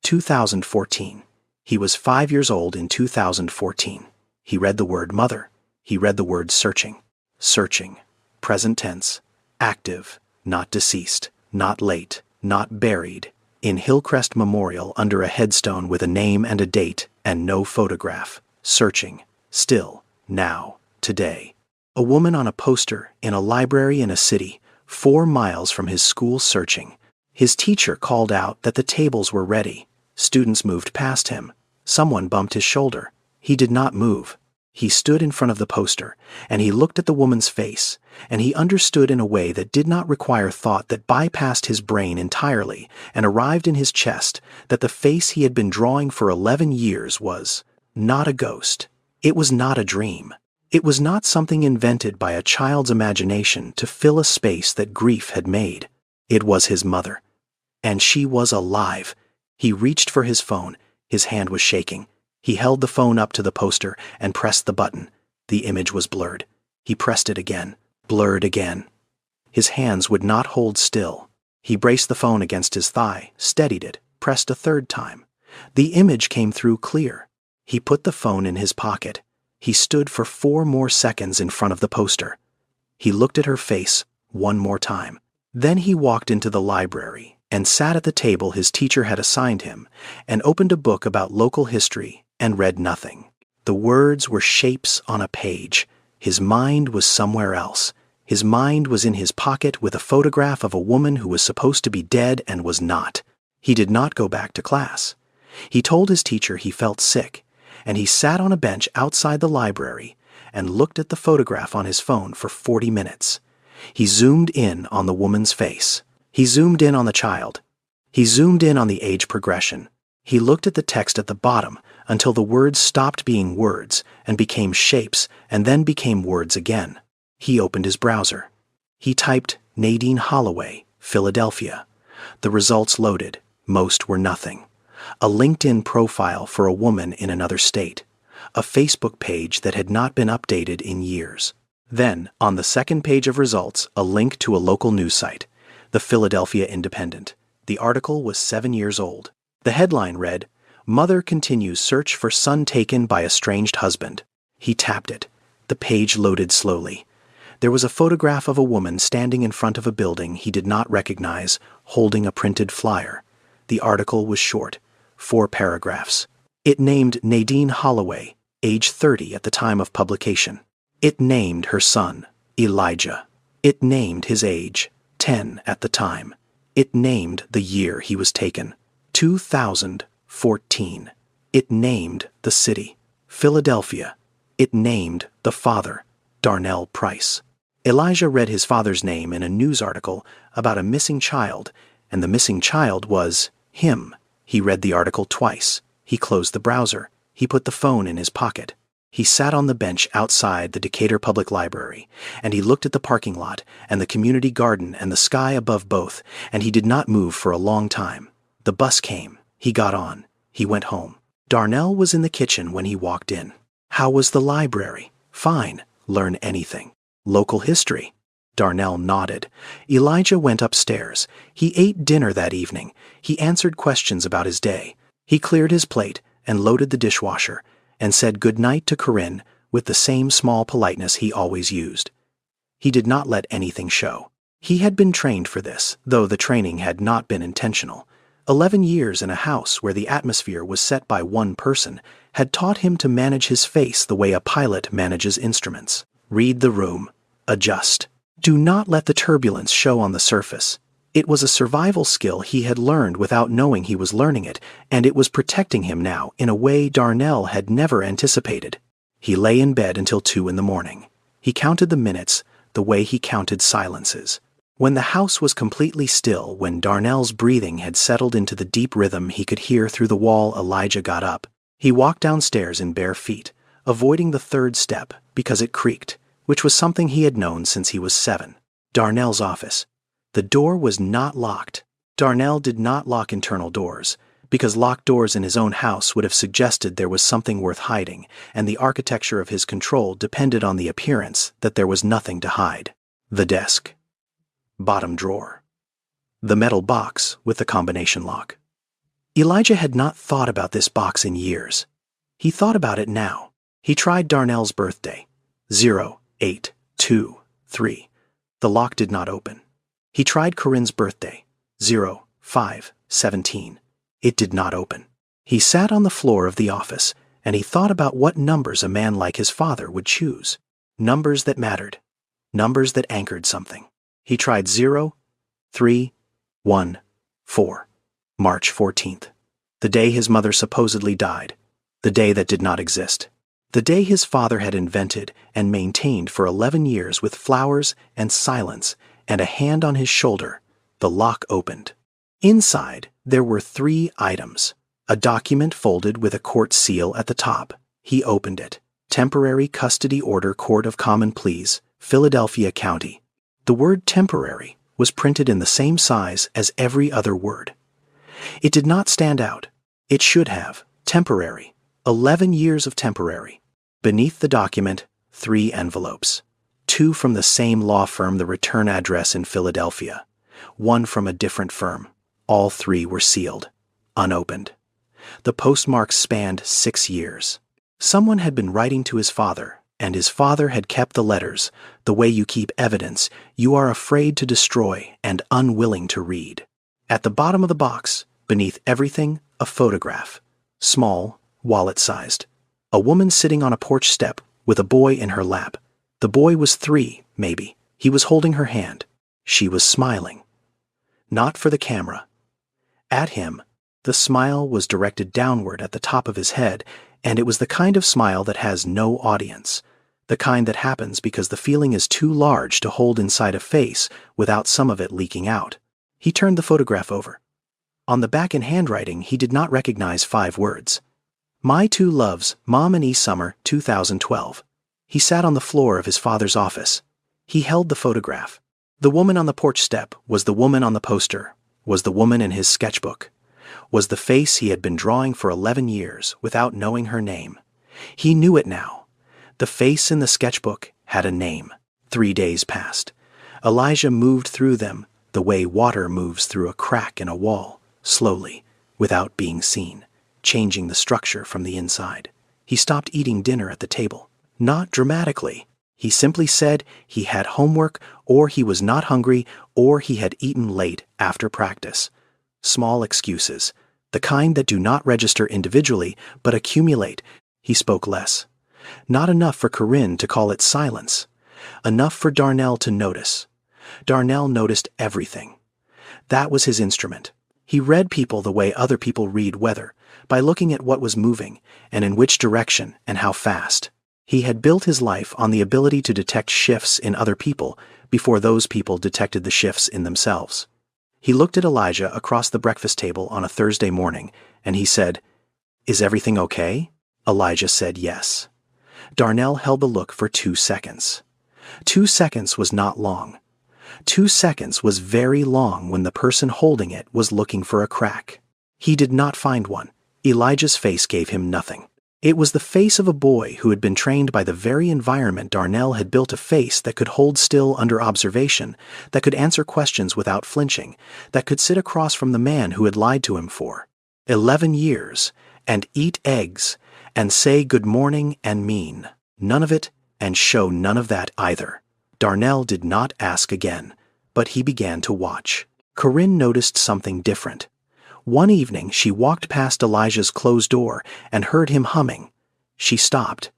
2014. He was 5 years old in 2014. He read the word mother. He read the word searching. Searching. Present tense. Active. Not deceased. Not late. Not buried. In Hillcrest Memorial under a headstone with a name and a date and no photograph. Searching. Still. Now. Today. A woman on a poster in a library in a city 4 miles from his school searching. His teacher called out that the tables were ready. Students moved past him. Someone bumped his shoulder. He did not move. He stood in front of the poster, and he looked at the woman's face, and he understood in a way that did not require thought, that bypassed his brain entirely and arrived in his chest, that the face he had been drawing for 11 years was not a ghost. It was not a dream. It was not something invented by a child's imagination to fill a space that grief had made. It was his mother. And she was alive. He reached for his phone. His hand was shaking. He held the phone up to the poster and pressed the button. The image was blurred. He pressed it again. Blurred again. His hands would not hold still. He braced the phone against his thigh, steadied it, pressed a third time. The image came through clear. He put the phone in his pocket. He stood for 4 more seconds in front of the poster. He looked at her face 1 more time. Then he walked into the library and sat at the table his teacher had assigned him and opened a book about local history and read nothing. The words were shapes on a page. His mind was somewhere else. His mind was in his pocket with a photograph of a woman who was supposed to be dead and was not. He did not go back to class. He told his teacher he felt sick, and he sat on a bench outside the library and looked at the photograph on his phone for 40 minutes. He zoomed in on the woman's face. He zoomed in on the child. He zoomed in on the age progression. He looked at the text at the bottom until the words stopped being words and became shapes and then became words again. He opened his browser. He typed Nadine Holloway, Philadelphia. The results loaded. Most were nothing. A LinkedIn profile for a woman in another state. A Facebook page that had not been updated in years. Then, on the second page of results, a link to a local news site, the Philadelphia Independent. The article was 7 years old. The headline read, "Mother continues search for son taken by estranged husband." He tapped it. The page loaded slowly. There was a photograph of a woman standing in front of a building he did not recognize, holding a printed flyer. The article was short, 4 paragraphs. It named Nadine Holloway, age 30 at the time of publication. It named her son, Elijah. It named his age, 10 at the time. It named the year he was taken, 2014. It named the city, Philadelphia. It named the father, Darnell Price. Elijah read his father's name in a news article about a missing child, and the missing child was him. He read the article twice. He closed the browser. He put the phone in his pocket. He sat on the bench outside the Decatur Public Library, and he looked at the parking lot and the community garden and the sky above both, and he did not move for a long time. The bus came. He got on. He went home. Darnell was in the kitchen when he walked in. How was the library? Fine. Learn anything. Local history. Darnell nodded. Elijah went upstairs. He ate dinner that evening. He answered questions about his day. He cleared his plate and loaded the dishwasher and said good night to Corinne with the same small politeness he always used. He did not let anything show. He had been trained for this, though the training had not been intentional. 11 years in a house where the atmosphere was set by one person had taught him to manage his face the way a pilot manages instruments. Read the room. Adjust. Do not let the turbulence show on the surface. It was a survival skill he had learned without knowing he was learning it, and it was protecting him now in a way Darnell had never anticipated. He lay in bed until 2 in the morning. He counted the minutes the way he counted silences. When the house was completely still, when Darnell's breathing had settled into the deep rhythm he could hear through the wall, Elijah got up. He walked downstairs in bare feet, avoiding the 3rd step because it creaked, which was something he had known since he was 7. Darnell's office. The door was not locked. Darnell did not lock internal doors, because locked doors in his own house would have suggested there was something worth hiding, and the architecture of his control depended on the appearance that there was nothing to hide. The desk. Bottom drawer. The metal box with the combination lock. Elijah had not thought about this box in years. He thought about it now. He tried Darnell's birthday. 0823. The lock did not open. He tried Corinne's birthday. 0517. It did not open. He sat on the floor of the office, and he thought about what numbers a man like his father would choose. Numbers that mattered. Numbers that anchored something. He tried 0, 3, 1, 4. March 14th. The day his mother supposedly died. The day that did not exist. The day his father had invented and maintained for 11 years with flowers and silence and a hand on his shoulder. The lock opened. Inside, there were 3 items. A document folded with a court seal at the top. He opened it. Temporary Custody Order, Court of Common Pleas, Philadelphia County. The word temporary was printed in the same size as every other word. It did not stand out. It should have. Temporary. 11 years of temporary. Beneath the document, 3 envelopes. 2 from the same law firm, the return address in Philadelphia. 1 from a different firm. All 3 were sealed. Unopened. The postmarks spanned 6 years. Someone had been writing to his father, and his father had kept the letters, the way you keep evidence you are afraid to destroy and unwilling to read. At the bottom of the box, beneath everything, a photograph. Small, wallet-sized. A woman sitting on a porch step with a boy in her lap. The boy was 3, maybe. He was holding her hand. She was smiling. Not for the camera. At him. The smile was directed downward at the top of his head, and it was the kind of smile that has no audience. The kind that happens because the feeling is too large to hold inside a face without some of it leaking out. He turned the photograph over. On the back in handwriting, he did not recognize 5 words. My 2 loves, Mom and E. Summer, 2012. He sat on the floor of his father's office. He held the photograph. The woman on the porch step was the woman on the poster, was the woman in his sketchbook, was the face he had been drawing for 11 years without knowing her name. He knew it now. The face in the sketchbook had a name. 3 days passed. Elijah moved through them the way water moves through a crack in a wall, slowly, without being seen, changing the structure from the inside. He stopped eating dinner at the table. Not dramatically. He simply said he had homework, or he was not hungry, or he had eaten late after practice. Small excuses, the kind that do not register individually but accumulate. He spoke less. Not enough for Corinne to call it silence. Enough for Darnell to notice. Darnell noticed everything. That was his instrument. He read people the way other people read weather, by looking at what was moving, and in which direction, and how fast. He had built his life on the ability to detect shifts in other people before those people detected the shifts in themselves. He looked at Elijah across the breakfast table on a Thursday morning, and he said, "Is everything okay?" Elijah said yes. Darnell held the look for 2 seconds. 2 seconds was not long. 2 seconds was very long when the person holding it was looking for a crack. He did not find one. Elijah's face gave him nothing. It was the face of a boy who had been trained by the very environment Darnell had built a face that could hold still under observation, that could answer questions without flinching, that could sit across from the man who had lied to him for 11 years, and eat eggs, and say good morning and mean none of it, and show none of that either. Darnell did not ask again, but he began to watch. Corinne noticed something different. One evening she walked past Elijah's closed door and heard him humming. She stopped.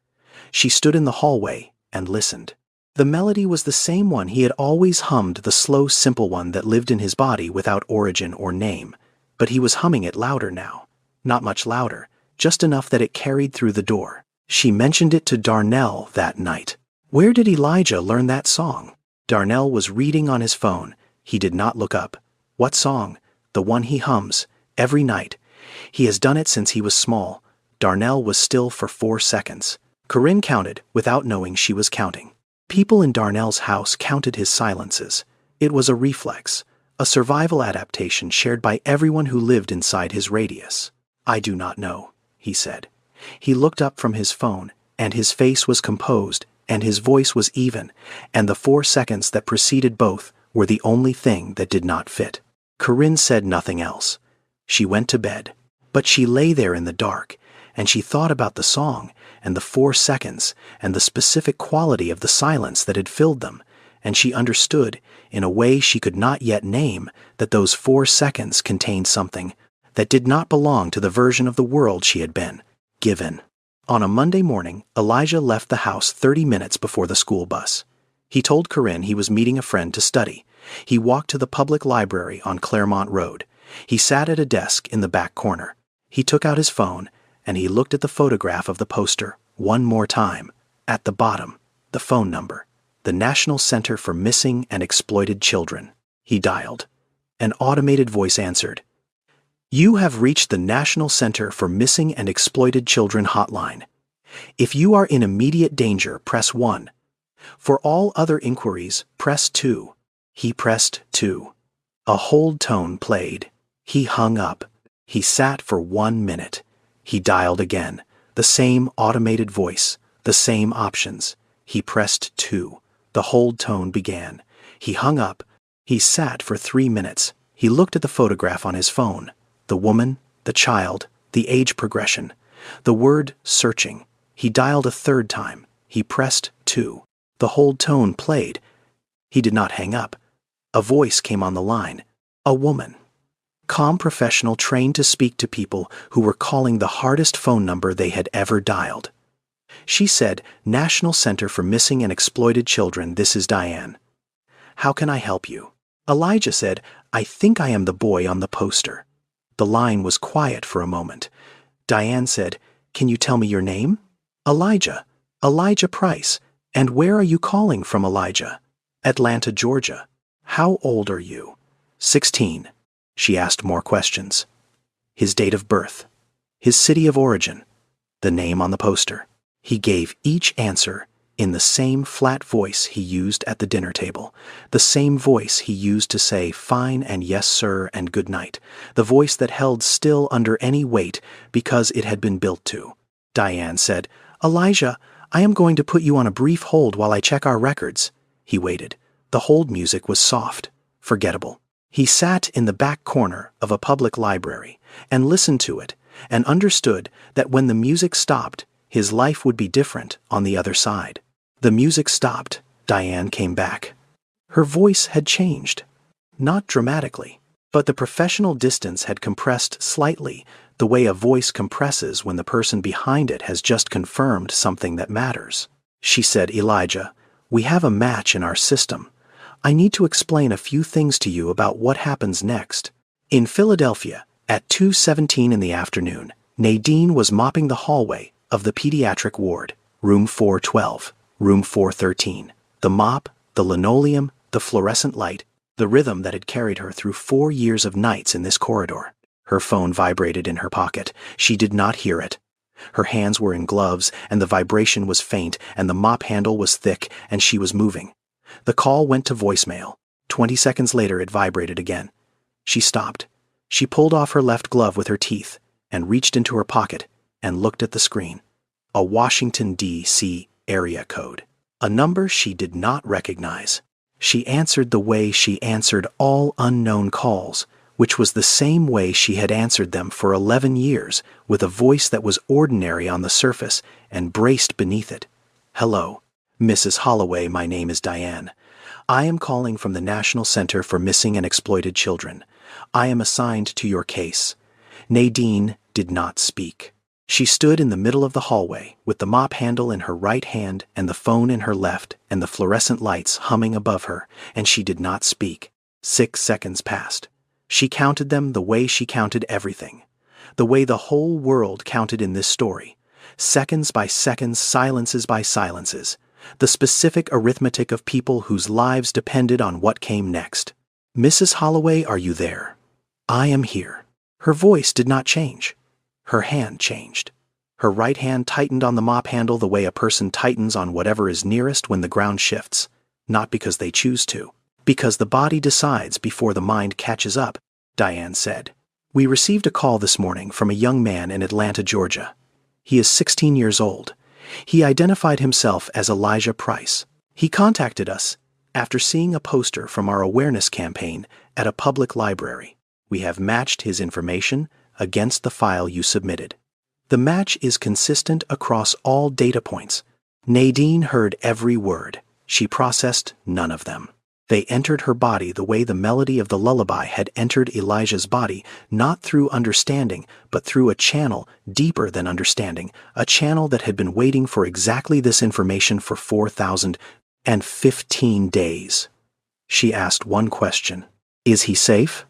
She stood in the hallway and listened. The melody was the same one he had always hummed, the slow, simple one that lived in his body without origin or name. But he was humming it louder now. Not much louder, just enough that it carried through the door. She mentioned it to Darnell that night. Where did Elijah learn that song? Darnell was reading on his phone. He did not look up. What song? The one he hums every night. He has done it since he was small. Darnell was still for 4 seconds. Corinne counted without knowing she was counting. People in Darnell's house counted his silences. It was a reflex, a survival adaptation shared by everyone who lived inside his radius. I do not know, he said. He looked up from his phone, and his face was composed, and his voice was even, and the 4 seconds that preceded both were the only thing that did not fit. Corinne said nothing else. She went to bed, but she lay there in the dark, and she thought about the song, and the 4 seconds, and the specific quality of the silence that had filled them, and she understood, in a way she could not yet name, that those 4 seconds contained something that did not belong to the version of the world she had been given. On a Monday morning, Elijah left the house 30 minutes before the school bus. He told Corinne he was meeting a friend to study, He walked to the public library on Claremont Road. He sat at a desk in the back corner. He took out his phone, and he looked at the photograph of the poster one more time. At the bottom, the phone number. The National Center for Missing and Exploited Children. He dialed. An automated voice answered. "You have reached the National Center for Missing and Exploited Children hotline. If you are in immediate danger, press 1. For all other inquiries, press 2. He pressed 2. A hold tone played. He hung up. He sat for 1 minute. He dialed again. The same automated voice, the same options. He pressed 2. The hold tone began. He hung up. He sat for 3 minutes. He looked at the photograph on his phone. The woman, the child, the age progression. The word searching. He dialed a third time. He pressed 2. The hold tone played. He did not hang up. A voice came on the line. A woman. Calm professional trained to speak to people who were calling the hardest phone number they had ever dialed. She said, "National Center for Missing and Exploited Children, this is Diane. How can I help you?" Elijah said, "I think I am the boy on the poster." The line was quiet for a moment. Diane said, "Can you tell me your name?" "Elijah. Elijah Price. And where are you calling from, Elijah?" "Atlanta, Georgia." "How old are you?" 16. She asked more questions. His date of birth. His city of origin. The name on the poster. He gave each answer in the same flat voice he used at the dinner table, the same voice he used to say fine and yes sir and good night, the voice that held still under any weight because it had been built to. Diane said, "Elijah, I am going to put you on a brief hold while I check our records." He waited. The hold music was soft, forgettable. He sat in the back corner of a public library and listened to it and understood that when the music stopped, his life would be different on the other side. The music stopped. Diane came back. Her voice had changed. Not dramatically, but the professional distance had compressed slightly, the way a voice compresses when the person behind it has just confirmed something that matters. She said, "Elijah, we have a match in our system. I need to explain a few things to you about what happens next." In Philadelphia, at 2:17 in the afternoon, Nadine was mopping the hallway of the pediatric ward, room 412, room 413. The mop, the linoleum, the fluorescent light, the rhythm that had carried her through 4 years of nights in this corridor. Her phone vibrated in her pocket. She did not hear it. Her hands were in gloves, and the vibration was faint, and the mop handle was thick, and she was moving. The call went to voicemail. 20 seconds later it vibrated again. She stopped. She pulled off her left glove with her teeth and reached into her pocket and looked at the screen. A Washington, D.C. area code. A number she did not recognize. She answered the way she answered all unknown calls, which was the same way she had answered them for 11 years, with a voice that was ordinary on the surface and braced beneath it. "Hello, Mrs. Holloway, my name is Diane. I am calling from the National Center for Missing and Exploited Children. I am assigned to your case." Nadine did not speak. She stood in the middle of the hallway with the mop handle in her right hand and the phone in her left and the fluorescent lights humming above her, and she did not speak. 6 seconds passed. She counted them the way she counted everything, the way the whole world counted in this story. Seconds by seconds, silences by silences. The specific arithmetic of people whose lives depended on what came next. "Mrs. Holloway, are you there?" "I am here." Her voice did not change. Her hand changed. Her right hand tightened on the mop handle the way a person tightens on whatever is nearest when the ground shifts, not because they choose to, because the body decides before the mind catches up. Diane said, "We received a call this morning from a young man in Atlanta, Georgia. He is 16 years old. He identified himself as Elijah Price. He contacted us after seeing a poster from our awareness campaign at a public library. We have matched his information against the file you submitted. The match is consistent across all data points." Nadine heard every word. She processed none of them. They entered her body the way the melody of the lullaby had entered Elijah's body, not through understanding, but through a channel deeper than understanding, a channel that had been waiting for exactly this information for 4,015 days. She asked one question. Is he safe?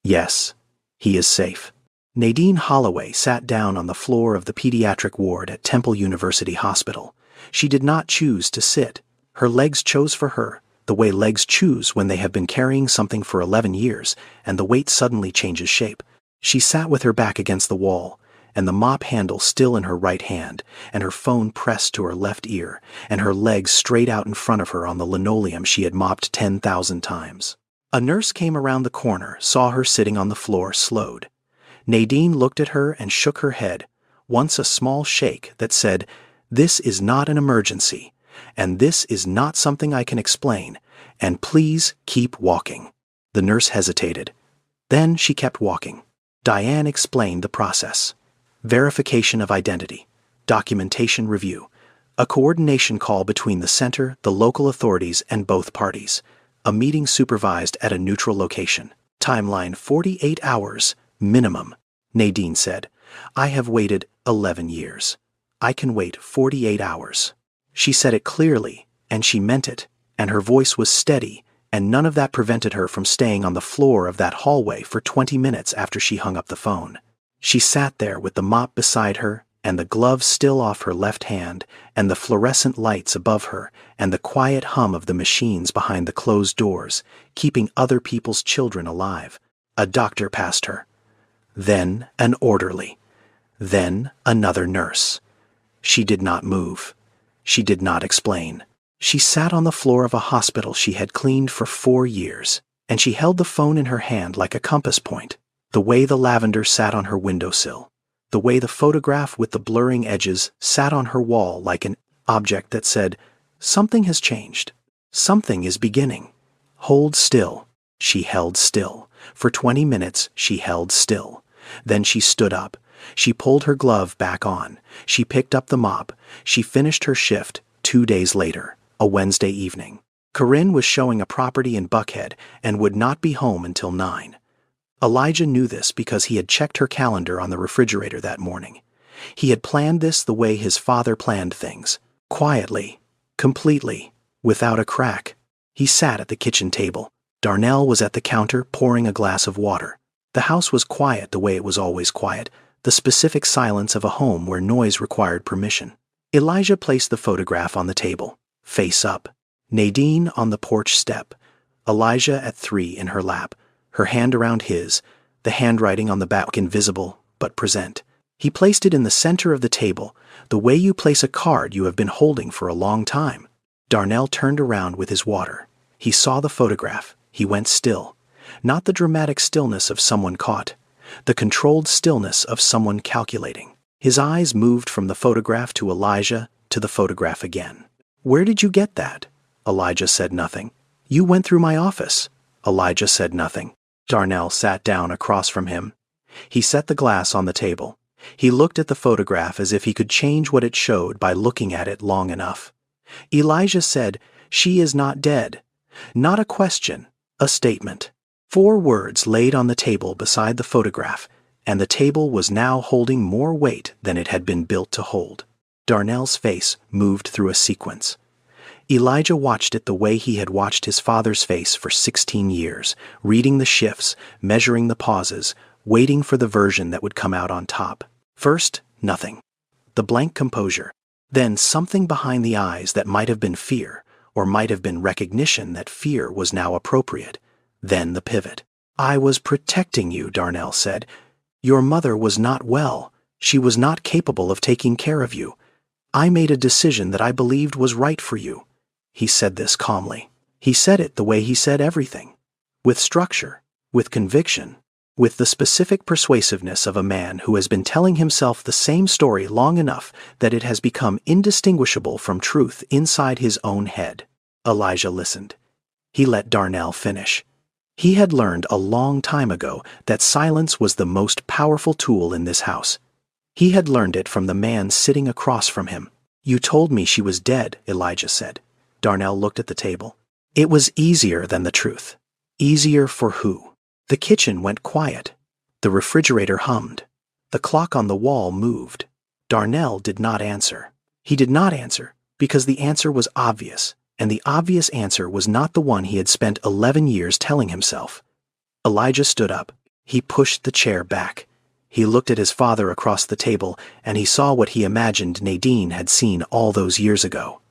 Yes, he is safe. Nadine Holloway sat down on the floor of the pediatric ward at Temple University Hospital. She did not choose to sit. Her legs chose for her, the way legs choose when they have been carrying something for 11 years and the weight suddenly changes shape. She sat with her back against the wall, and the mop handle still in her right hand, and her phone pressed to her left ear, and her legs straight out in front of her on the linoleum she had mopped 10,000 times. A nurse came around the corner, saw her sitting on the floor, slowed. Nadine looked at her and shook her head, once a small shake that said, "This is not an emergency, and this is not something I can explain, and please keep walking." The nurse hesitated. Then she kept walking. Diane explained the process. Verification of identity, documentation review, a coordination call between the center, the local authorities, and both parties, a meeting supervised at a neutral location. Timeline 48 hours, minimum. Nadine said, "I have waited 11 years. I can wait 48 hours. She said it clearly, and she meant it, and her voice was steady, and none of that prevented her from staying on the floor of that hallway for 20 minutes after she hung up the phone. She sat there with the mop beside her, and the glove still off her left hand, and the fluorescent lights above her, and the quiet hum of the machines behind the closed doors, keeping other people's children alive. A doctor passed her. Then an orderly. Then another nurse. She did not move. She did not explain. She sat on the floor of a hospital she had cleaned for 4 years, and she held the phone in her hand like a compass point, the way the lavender sat on her windowsill, the way the photograph with the blurring edges sat on her wall like an object that said, "Something has changed. Something is beginning. Hold still." She held still. For 20 minutes she held still. Then she stood up. She pulled her glove back on. She picked up the mop. She finished her shift 2 days later, a Wednesday evening. Corinne was showing a property in Buckhead and would not be home until 9. Elijah knew this because he had checked her calendar on the refrigerator that morning. He had planned this the way his father planned things, quietly, completely, without a crack. He sat at the kitchen table. Darnell was at the counter pouring a glass of water. The house was quiet the way it was always quiet, the specific silence of a home where noise required permission. Elijah placed the photograph on the table, face up. Nadine on the porch step. Elijah at 3 in her lap, her hand around his, the handwriting on the back invisible but present. He placed it in the center of the table, the way you place a card you have been holding for a long time. Darnell turned around with his water. He saw the photograph. He went still. Not the dramatic stillness of someone caught, the controlled stillness of someone calculating. His eyes moved from the photograph to Elijah to the photograph again. "Where did you get that?" Elijah said nothing. "You went through my office." Elijah said nothing. Darnell sat down across from him. He set the glass on the table. He looked at the photograph as if he could change what it showed by looking at it long enough. Elijah said, "She is not dead." Not a question, a statement. 4 words laid on the table beside the photograph, and the table was now holding more weight than it had been built to hold. Darnell's face moved through a sequence. Elijah watched it the way he had watched his father's face for 16 years, reading the shifts, measuring the pauses, waiting for the version that would come out on top. First, nothing. The blank composure. Then something behind the eyes that might have been fear, or might have been recognition that fear was now appropriate. Then the pivot. "I was protecting you," Darnell said. "Your mother was not well. She was not capable of taking care of you. I made a decision that I believed was right for you." He said this calmly. He said it the way he said everything. With structure, with conviction, with the specific persuasiveness of a man who has been telling himself the same story long enough that it has become indistinguishable from truth inside his own head. Elijah listened. He let Darnell finish. He had learned a long time ago that silence was the most powerful tool in this house. He had learned it from the man sitting across from him. "You told me she was dead," Elijah said. Darnell looked at the table. It was easier than the truth. Easier for who? The kitchen went quiet. The refrigerator hummed. The clock on the wall moved. Darnell did not answer. He did not answer because the answer was obvious. And the obvious answer was not the one he had spent 11 years telling himself. Elijah stood up. He pushed the chair back. He looked at his father across the table, and he saw what he imagined Nadine had seen all those years ago.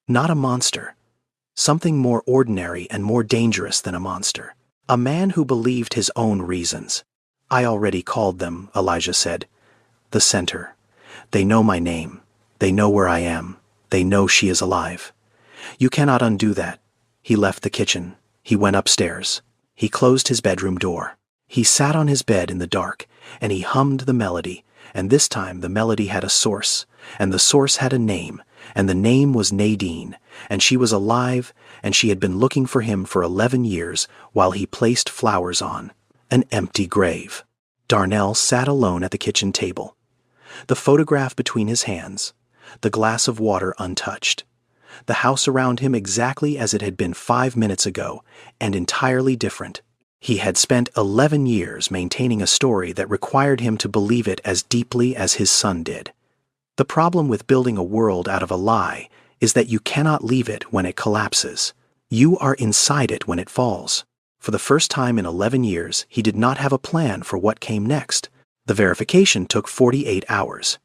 Not a monster. Something more ordinary and more dangerous than a monster. A man who believed his own reasons. I already called them, Elijah said. The center. They know my name. They know where I am. They know she is alive. You cannot undo that. He left the kitchen. He went upstairs. He closed his bedroom door. He sat on his bed in the dark, and he hummed the melody, and this time the melody had a source, and the source had a name, and the name was Nadine, and she was alive, and she had been looking for him for 11 years while he placed flowers on an empty grave. Darnell sat alone at the kitchen table, the photograph between his hands, the glass of water untouched, the house around him exactly as it had been 5 minutes ago, and entirely different. He had spent 11 years maintaining a story that required him to believe it as deeply as his son did. The problem with building a world out of a lie is that you cannot leave it when it collapses. You are inside it when it falls. For the first time in 11 years, he did not have a plan for what came next. The verification took 48 hours.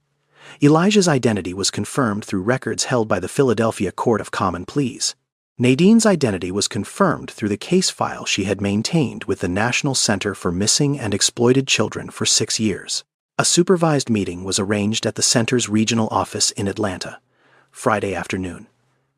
Elijah's identity was confirmed through records held by the Philadelphia Court of Common Pleas. Nadine's identity was confirmed through the case file she had maintained with the National Center for Missing and Exploited Children for 6 years. A supervised meeting was arranged at the center's regional office in Atlanta, Friday afternoon,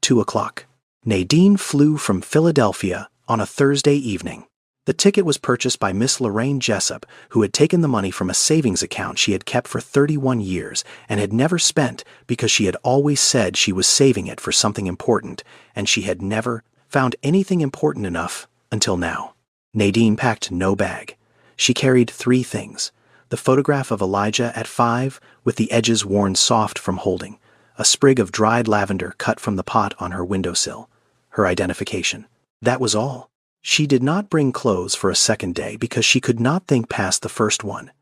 2 o'clock. Nadine flew from Philadelphia on a Thursday evening. The ticket was purchased by Miss Lorraine Jessup, who had taken the money from a savings account she had kept for 31 years and had never spent because she had always said she was saving it for something important, and she had never found anything important enough until now. Nadine packed no bag. She carried 3 things: the photograph of Elijah at 5, with the edges worn soft from holding, a sprig of dried lavender cut from the pot on her windowsill, her identification. That was all. She did not bring clothes for a second day because she could not think past the first one.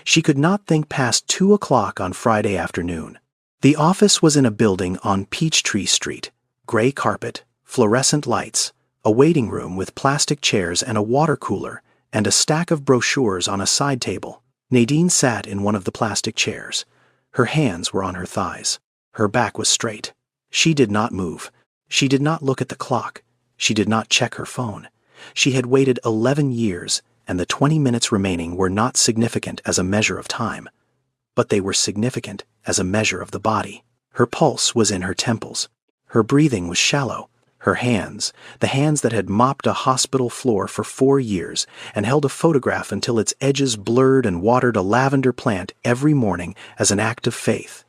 She could not think past 2 o'clock on Friday afternoon. The office was in a building on Peachtree Street, gray carpet, fluorescent lights, a waiting room with plastic chairs and a water cooler, and a stack of brochures on a side table. Nadine sat in one of the plastic chairs. Her hands were on her thighs. Her back was straight. She did not move. She did not look at the clock. She did not check her phone. She had waited 11 years, and the 20 minutes remaining were not significant as a measure of time, but they were significant as a measure of the body. Her pulse was in her temples. Her breathing was shallow. Her hands, the hands that had mopped a hospital floor for 4 years and held a photograph until its edges blurred and watered a lavender plant every morning as an act of faith.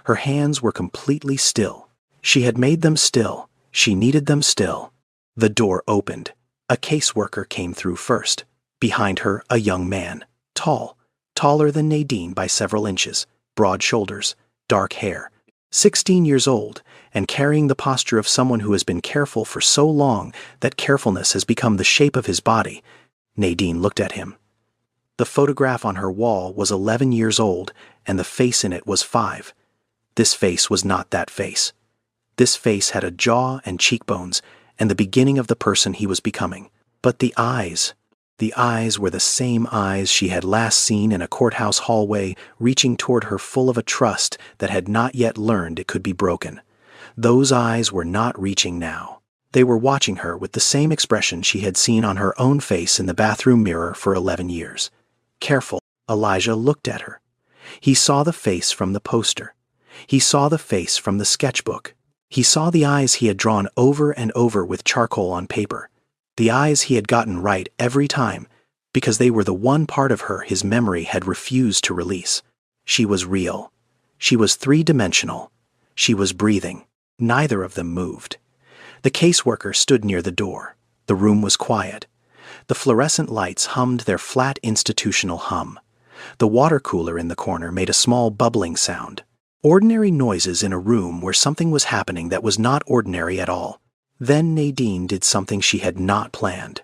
Her hands were completely still. She had made them still. She needed them still. The door opened. A caseworker came through first. Behind her, a young man, tall, taller than Nadine by several inches, broad shoulders, dark hair, 16 years old, and carrying the posture of someone who has been careful for so long that carefulness has become the shape of his body. Nadine looked at him. The photograph on her wall was 11 years old, and the face in it was 5. This face was not that face. This face had a jaw and cheekbones, and the beginning of the person he was becoming. But the eyes were the same eyes she had last seen in a courthouse hallway, reaching toward her full of a trust that had not yet learned it could be broken. Those eyes were not reaching now. They were watching her with the same expression she had seen on her own face in the bathroom mirror for 11 years. Careful, Elijah looked at her. He saw the face from the poster. He saw the face from the sketchbook. He saw the eyes he had drawn over and over with charcoal on paper, the eyes he had gotten right every time, because they were the one part of her his memory had refused to release. She was real. She was 3-dimensional. She was breathing. Neither of them moved. The caseworker stood near the door. The room was quiet. The fluorescent lights hummed their flat institutional hum. The water cooler in the corner made a small bubbling sound. Ordinary noises in a room where something was happening that was not ordinary at all. Then Nadine did something she had not planned.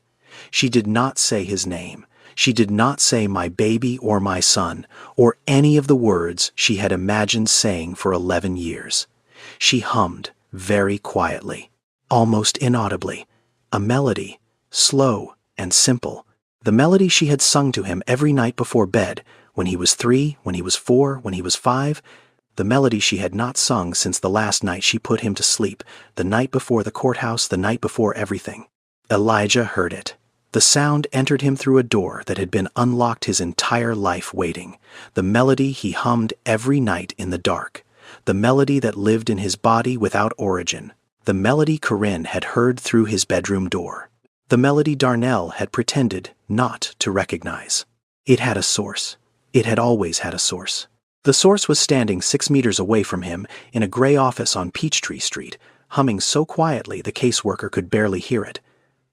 She did not say his name. She did not say my baby or my son, or any of the words she had imagined saying for 11 years. She hummed very quietly. almost inaudibly. A melody, slow and simple. The melody she had sung to him every night before bed, when he was 3, when he was 4, when he was 5. The melody she had not sung since the last night she put him to sleep, the night before the courthouse, the night before everything. Elijah heard it. The sound entered him through a door that had been unlocked his entire life waiting. The melody he hummed every night in the dark. The melody that lived in his body without origin. The melody Corinne had heard through his bedroom door. The melody Darnell had pretended not to recognize. It had a source. It had always had a source. The source was standing 6 meters away from him in a gray office on Peachtree Street, humming so quietly the caseworker could barely hear it.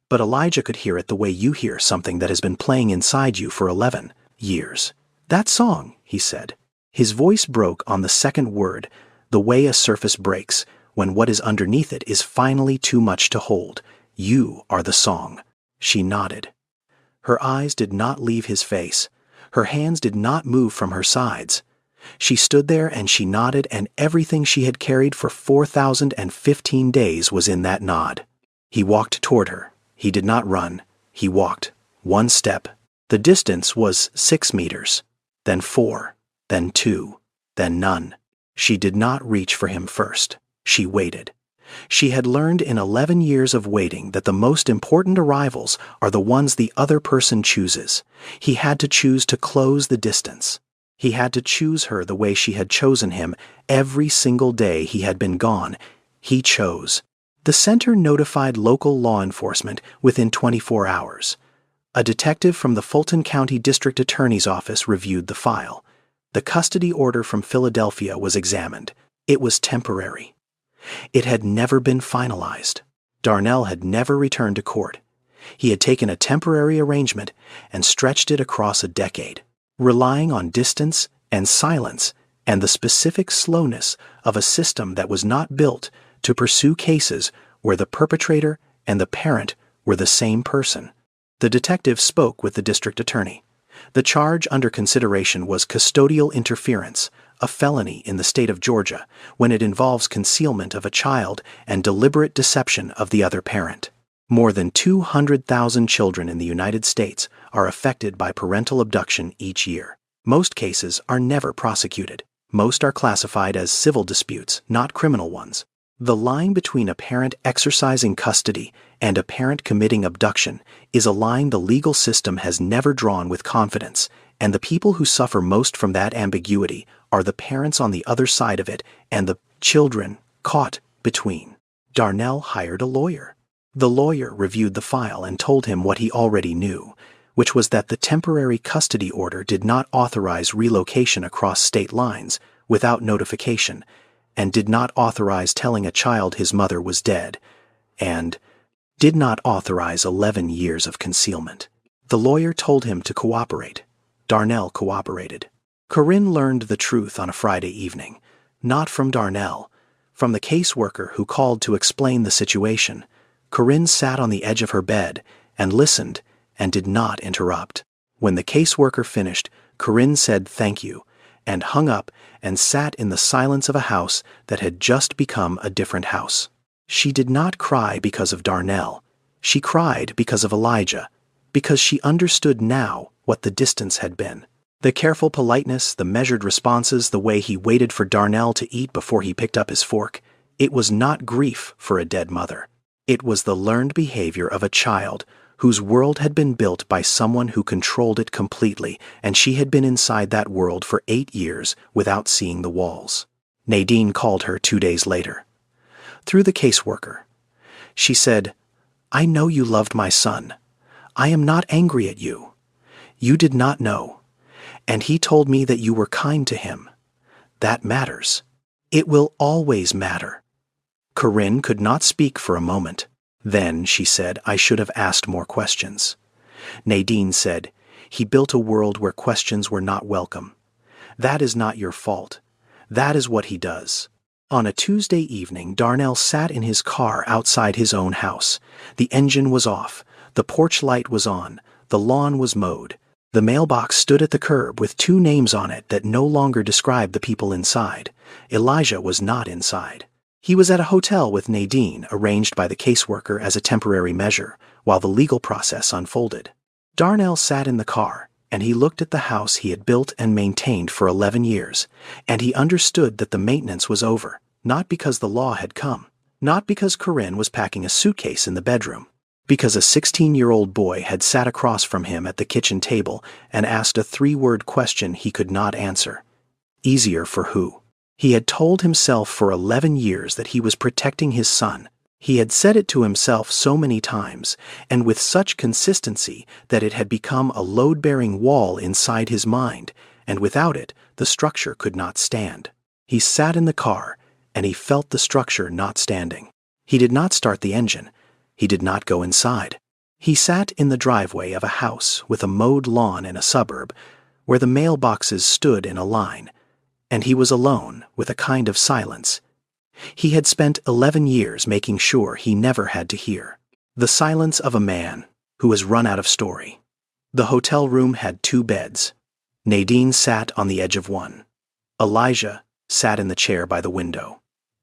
But Elijah could hear it the way you hear something that has been playing inside you for 11 years. "That song," he said. His voice broke on the second word, the way a surface breaks when what is underneath it is finally too much to hold. "You are the song." She nodded. Her eyes did not leave his face. Her hands did not move from her sides. She stood there and she nodded, and everything she had carried for 4,015 days was in that nod. He walked toward her. He did not run. He walked. 1 step. The distance was 6 meters. Then 4. Then 2. Then none. She did not reach for him first. She waited. She had learned in 11 years of waiting that the most important arrivals are the ones the other person chooses. He had to choose to close the distance. He had to choose her the way she had chosen him every single day he had been gone. He chose. The center notified local law enforcement within 24 hours. A detective from the Fulton County District Attorney's Office reviewed the file. The custody order from Philadelphia was examined. It was temporary. It had never been finalized. Darnell had never returned to court. He had taken a temporary arrangement and stretched it across a decade, relying on distance and silence and the specific slowness of a system that was not built to pursue cases where the perpetrator and the parent were the same person. The detective spoke with the district attorney. The charge under consideration was custodial interference, a felony in the state of Georgia when it involves concealment of a child and deliberate deception of the other parent. More than 200,000 children in the United States are affected by parental abduction each year. Most cases are never prosecuted. Most are classified as civil disputes, not criminal ones. The line between a parent exercising custody and a parent committing abduction is a line the legal system has never drawn with confidence, and the people who suffer most from that ambiguity are the parents on the other side of it and the children caught between. Darnell hired a lawyer. The lawyer reviewed the file and told him what he already knew, which was that the temporary custody order did not authorize relocation across state lines without notification, and did not authorize telling a child his mother was dead, and did not authorize 11 years of concealment. The lawyer told him to cooperate. Darnell cooperated. Corinne learned the truth on a Friday evening, not from Darnell, from the caseworker who called to explain the situation. Corinne sat on the edge of her bed and listened and did not interrupt. When the caseworker finished, Corinne said thank you and hung up and sat in the silence of a house that had just become a different house. She did not cry because of Darnell. She cried because of Elijah, because she understood now what the distance had been. The careful politeness, the measured responses, the way he waited for Darnell to eat before he picked up his fork. It was not grief for a dead mother. It was the learned behavior of a child whose world had been built by someone who controlled it completely, and she had been inside that world for 8 years without seeing the walls. Nadine called her 2 days later. Through the caseworker, she said, "I know you loved my son. I am not angry at you. You did not know. And he told me that you were kind to him. That matters. It will always matter." Corinne could not speak for a moment. Then, she said, "I should have asked more questions." Nadine said, "He built a world where questions were not welcome. That is not your fault. That is what he does." On a Tuesday evening, Darnell sat in his car outside his own house. The engine was off. The porch light was on. The lawn was mowed. The mailbox stood at the curb with 2 names on it that no longer described the people inside. Elijah was not inside. He was at a hotel with Nadine, arranged by the caseworker as a temporary measure, while the legal process unfolded. Darnell sat in the car, and he looked at the house he had built and maintained for 11 years, and he understood that the maintenance was over, not because the law had come, not because Corinne was packing a suitcase in the bedroom, because a 16-year-old boy had sat across from him at the kitchen table and asked a 3-word question he could not answer. Easier for who? He had told himself for 11 years that he was protecting his son. He had said it to himself so many times, and with such consistency that it had become a load-bearing wall inside his mind, and without it, the structure could not stand. He sat in the car, and he felt the structure not standing. He did not start the engine. He did not go inside. He sat in the driveway of a house with a mowed lawn in a suburb, where the mailboxes stood in a line, and he was alone with a kind of silence. He had spent 11 years making sure he never had to hear. The silence of a man who has run out of story. The hotel room had 2 beds. Nadine sat on the edge of one. Elijah sat in the chair by the window.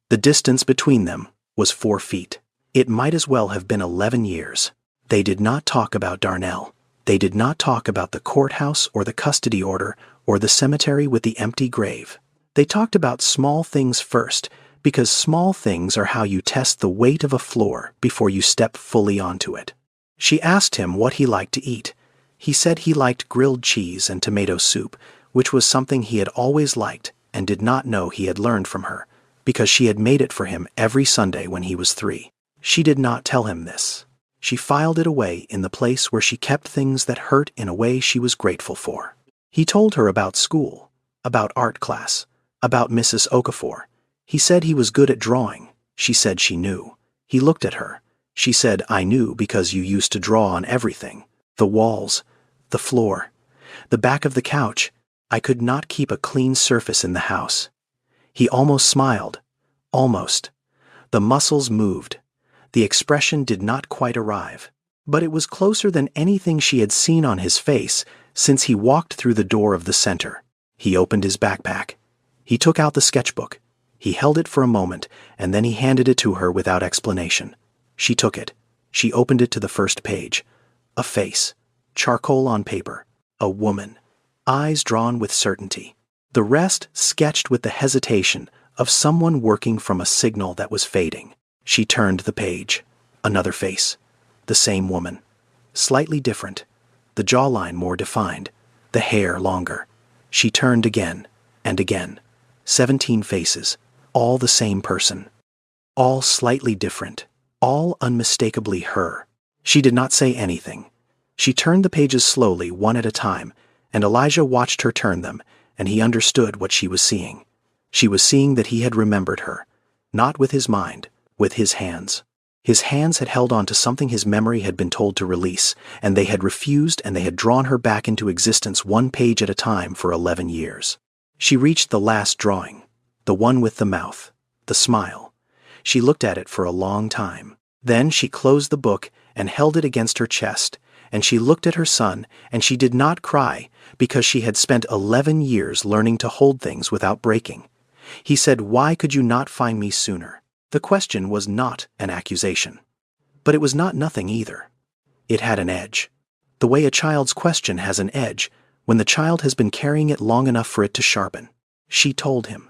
The distance between them was 4 feet. It might as well have been 11 years. They did not talk about Darnell. They did not talk about the courthouse or the custody order or the cemetery with the empty grave. They talked about small things first, because small things are how you test the weight of a floor before you step fully onto it. She asked him what he liked to eat. He said he liked grilled cheese and tomato soup, which was something he had always liked and did not know he had learned from her, because she had made it for him every Sunday when he was 3. She did not tell him this. She filed it away in the place where she kept things that hurt in a way she was grateful for. He told her about school, about art class, about Mrs. Okafor. He said he was good at drawing. She said she knew. He looked at her. She said, "I knew because you used to draw on everything. The walls, the floor, the back of the couch. I could not keep a clean surface in the house." He almost smiled. Almost. The muscles moved. The expression did not quite arrive, but it was closer than anything she had seen on his face since he walked through the door of the center. He opened his backpack. He took out the sketchbook. He held it for a moment, and then he handed it to her without explanation. She took it. She opened it to the first page. A face. Charcoal on paper. A woman. Eyes drawn with certainty. The rest sketched with the hesitation of someone working from a signal that was fading. She turned the page. Another face. The same woman. Slightly different. The jawline more defined. The hair longer. She turned again and again. 17 faces. All the same person. All slightly different. All unmistakably her. She did not say anything. She turned the pages slowly, one at a time, and Elijah watched her turn them, and he understood what she was seeing. She was seeing that he had remembered her, not with his mind, with his hands. His hands had held on to something his memory had been told to release, and they had refused, and they had drawn her back into existence one page at a time for 11 years. She reached the last drawing, the one with the mouth, the smile. She looked at it for a long time. Then she closed the book and held it against her chest, and she looked at her son, and she did not cry because she had spent 11 years learning to hold things without breaking. He said, "Why could you not find me sooner?" The question was not an accusation. But it was not nothing either. It had an edge. The way a child's question has an edge when the child has been carrying it long enough for it to sharpen. She told him.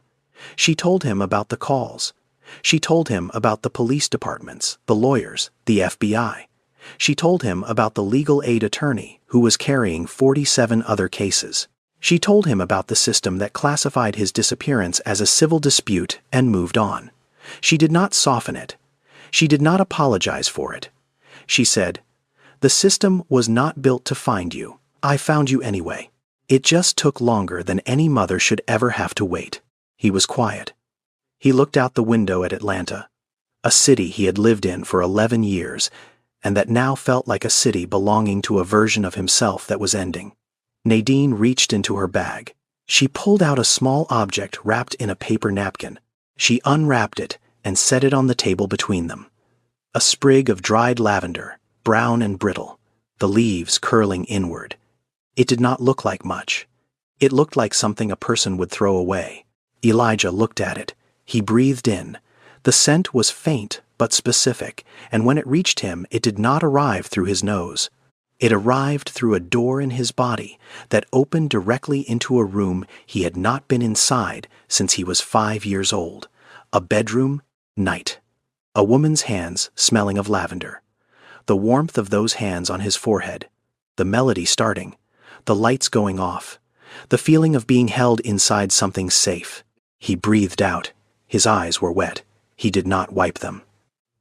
She told him about the calls. She told him about the police departments, the lawyers, the FBI. She told him about the legal aid attorney who was carrying 47 other cases. She told him about the system that classified his disappearance as a civil dispute and moved on. She did not soften it. She did not apologize for it. She said, "The system was not built to find you. I found you anyway. It just took longer than any mother should ever have to wait." He was quiet. He looked out the window at Atlanta, a city he had lived in for 11 years, and that now felt like a city belonging to a version of himself that was ending. Nadine reached into her bag. She pulled out a small object wrapped in a paper napkin. She unwrapped it and set it on the table between them. A sprig of dried lavender, brown and brittle, the leaves curling inward. It did not look like much. It looked like something a person would throw away. Elijah looked at it. He breathed in. The scent was faint but specific, and when it reached him, it did not arrive through his nose. It arrived through a door in his body that opened directly into a room he had not been inside since he was 5 years old. A bedroom, night. A woman's hands smelling of lavender. The warmth of those hands on his forehead. The melody starting. The lights going off. The feeling of being held inside something safe. He breathed out. His eyes were wet. He did not wipe them.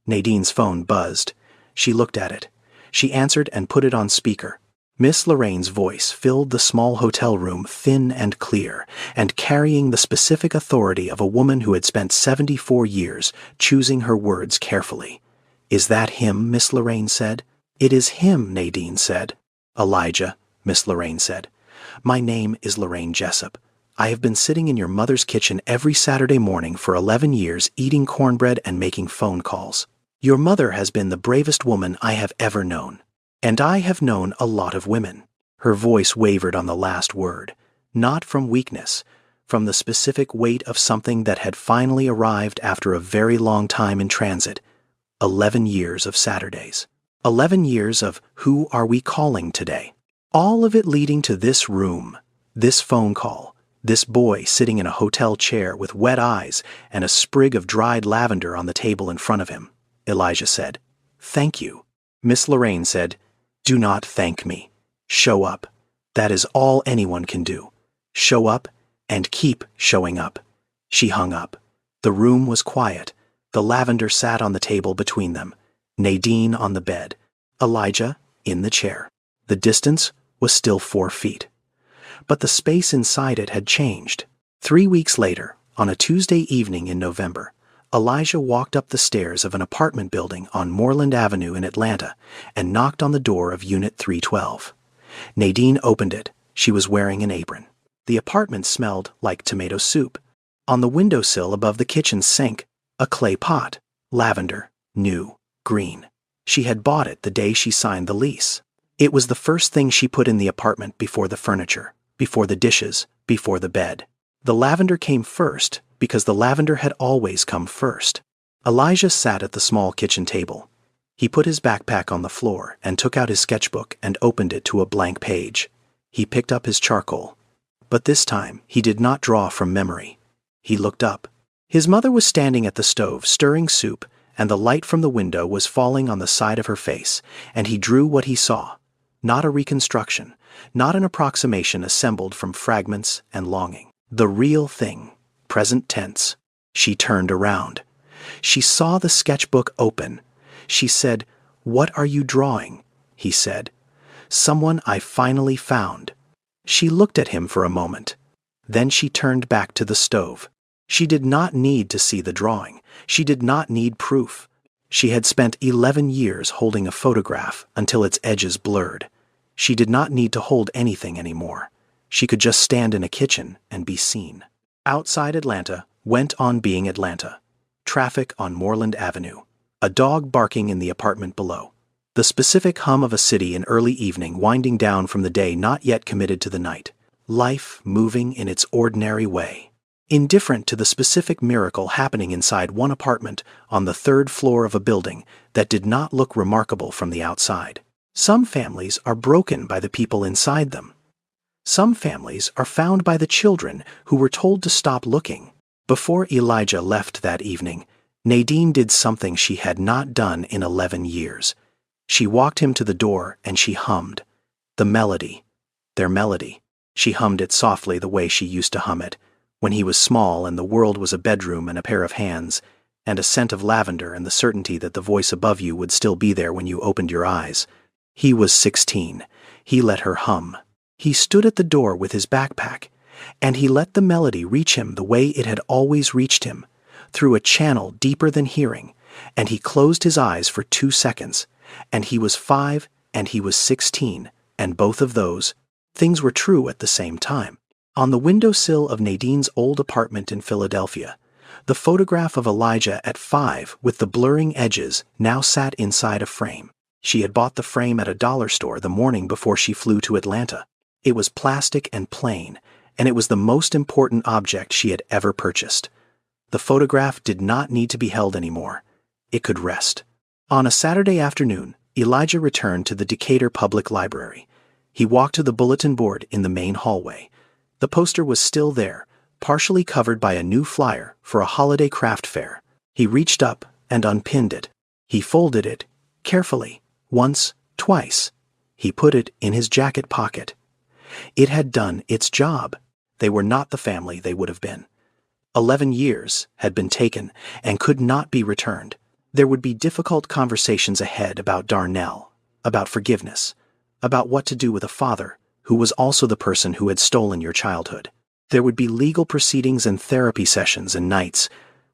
Nadine's phone buzzed. She looked at it. She answered and put it on speaker. Miss Lorraine's voice filled the small hotel room thin and clear, and carrying the specific authority of a woman who had spent 74 years choosing her words carefully. "Is that him?" Miss Lorraine said. "It is him," Nadine said. "Elijah," Miss Lorraine said. "My name is Lorraine Jessup. I have been sitting in your mother's kitchen every Saturday morning for 11 years eating cornbread and making phone calls. Your mother has been the bravest woman I have ever known. And I have known a lot of women." Her voice wavered on the last word, not from weakness, from the specific weight of something that had finally arrived after a very long time in transit. 11 years of Saturdays. 11 years of who are we calling today? All of it leading to this room, this phone call, this boy sitting in a hotel chair with wet eyes and a sprig of dried lavender on the table in front of him. Elijah said, "Thank you." Miss Lorraine said, "Do not thank me. Show up. That is all anyone can do. Show up and keep showing up." She hung up. The room was quiet. The lavender sat on the table between them. Nadine on the bed. Elijah in the chair. The distance was still 4 feet. But the space inside it had changed. 3 weeks later, on a Tuesday evening in November, Elijah walked up the stairs of an apartment building on Moreland Avenue in Atlanta and knocked on the door of Unit 312. Nadine opened it. She was wearing an apron. The apartment smelled like tomato soup. On the windowsill above the kitchen sink, a clay pot, lavender, new, green. She had bought it the day she signed the lease. It was the first thing she put in the apartment before the furniture, before the dishes, before the bed. The lavender came first, because the lavender had always come first. Elijah sat at the small kitchen table. He put his backpack on the floor and took out his sketchbook and opened it to a blank page. He picked up his charcoal. But this time, he did not draw from memory. He looked up. His mother was standing at the stove stirring soup, and the light from the window was falling on the side of her face, and he drew what he saw. Not a reconstruction, not an approximation assembled from fragments and longing. The real thing. Present tense. She turned around. She saw the sketchbook open. She said, "What are you drawing?" He said, "Someone I finally found." She looked at him for a moment. Then she turned back to the stove. She did not need to see the drawing. She did not need proof. She had spent 11 years holding a photograph until its edges blurred. She did not need to hold anything anymore. She could just stand in a kitchen and be seen. Outside Atlanta went on being Atlanta. Traffic on Moreland Avenue. A dog barking in the apartment below. The specific hum of a city in early evening winding down from the day not yet committed to the night. Life moving in its ordinary way. Indifferent to the specific miracle happening inside one apartment on the 3rd floor of a building that did not look remarkable from the outside. Some families are broken by the people inside them. Some families are found by the children who were told to stop looking. Before Elijah left that evening, Nadine did something she had not done in 11 years. She walked him to the door and she hummed. The melody. Their melody. She hummed it softly the way she used to hum it, when he was small and the world was a bedroom and a pair of hands, and a scent of lavender and the certainty that the voice above you would still be there when you opened your eyes. He was 16. He let her hum. He stood at the door with his backpack, and he let the melody reach him the way it had always reached him, through a channel deeper than hearing, and he closed his eyes for 2 seconds, and he was 5 and he was 16, and both of those things were true at the same time. On the windowsill of Nadine's old apartment in Philadelphia, the photograph of Elijah at 5 with the blurring edges now sat inside a frame. She had bought the frame at a dollar store the morning before she flew to Atlanta. It was plastic and plain, and it was the most important object she had ever purchased. The photograph did not need to be held anymore. It could rest. On a Saturday afternoon, Elijah returned to the Decatur Public Library. He walked to the bulletin board in the main hallway. The poster was still there, partially covered by a new flyer for a holiday craft fair. He reached up and unpinned it. He folded it carefully, once, twice. He put it in his jacket pocket. It had done its job. They were not the family they would have been. 11 years had been taken and could not be returned. There would be difficult conversations ahead about Darnell, about forgiveness, about what to do with a father who was also the person who had stolen your childhood. There would be legal proceedings and therapy sessions and nights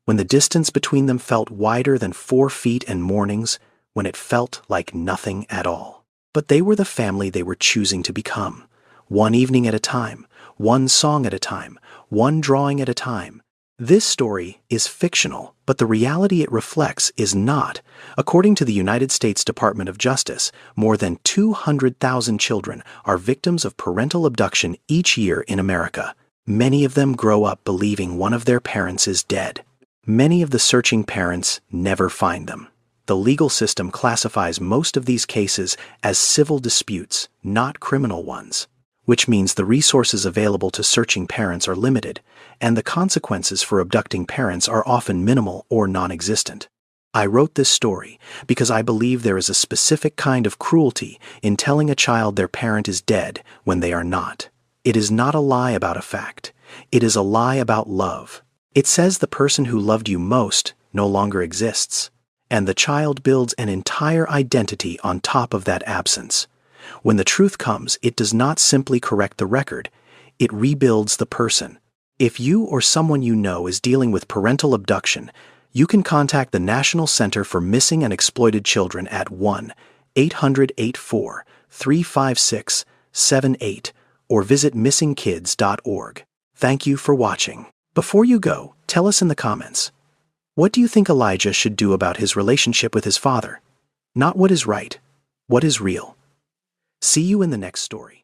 when the distance between them felt wider than 4 feet, and mornings when it felt like nothing at all. But they were the family they were choosing to become, one evening at a time, one song at a time, one drawing at a time. This story is fictional, but the reality it reflects is not. According to the United States Department of Justice, more than 200,000 children are victims of parental abduction each year in America. Many of them grow up believing one of their parents is dead. Many of the searching parents never find them. The legal system classifies most of these cases as civil disputes, not criminal ones, which means the resources available to searching parents are limited, and the consequences for abducting parents are often minimal or non-existent. I wrote this story because I believe there is a specific kind of cruelty in telling a child their parent is dead when they are not. It is not a lie about a fact. It is a lie about love. It says the person who loved you most no longer exists, and the child builds an entire identity on top of that absence. When the truth comes, it does not simply correct the record, it rebuilds the person. If you or someone you know is dealing with parental abduction, you can contact the National Center for Missing and Exploited Children at 1-800-84-356-78 or visit missingkids.org. Thank you for watching. Before you go, tell us in the comments, what do you think Elijah should do about his relationship with his father? Not what is right, what is real. See you in the next story.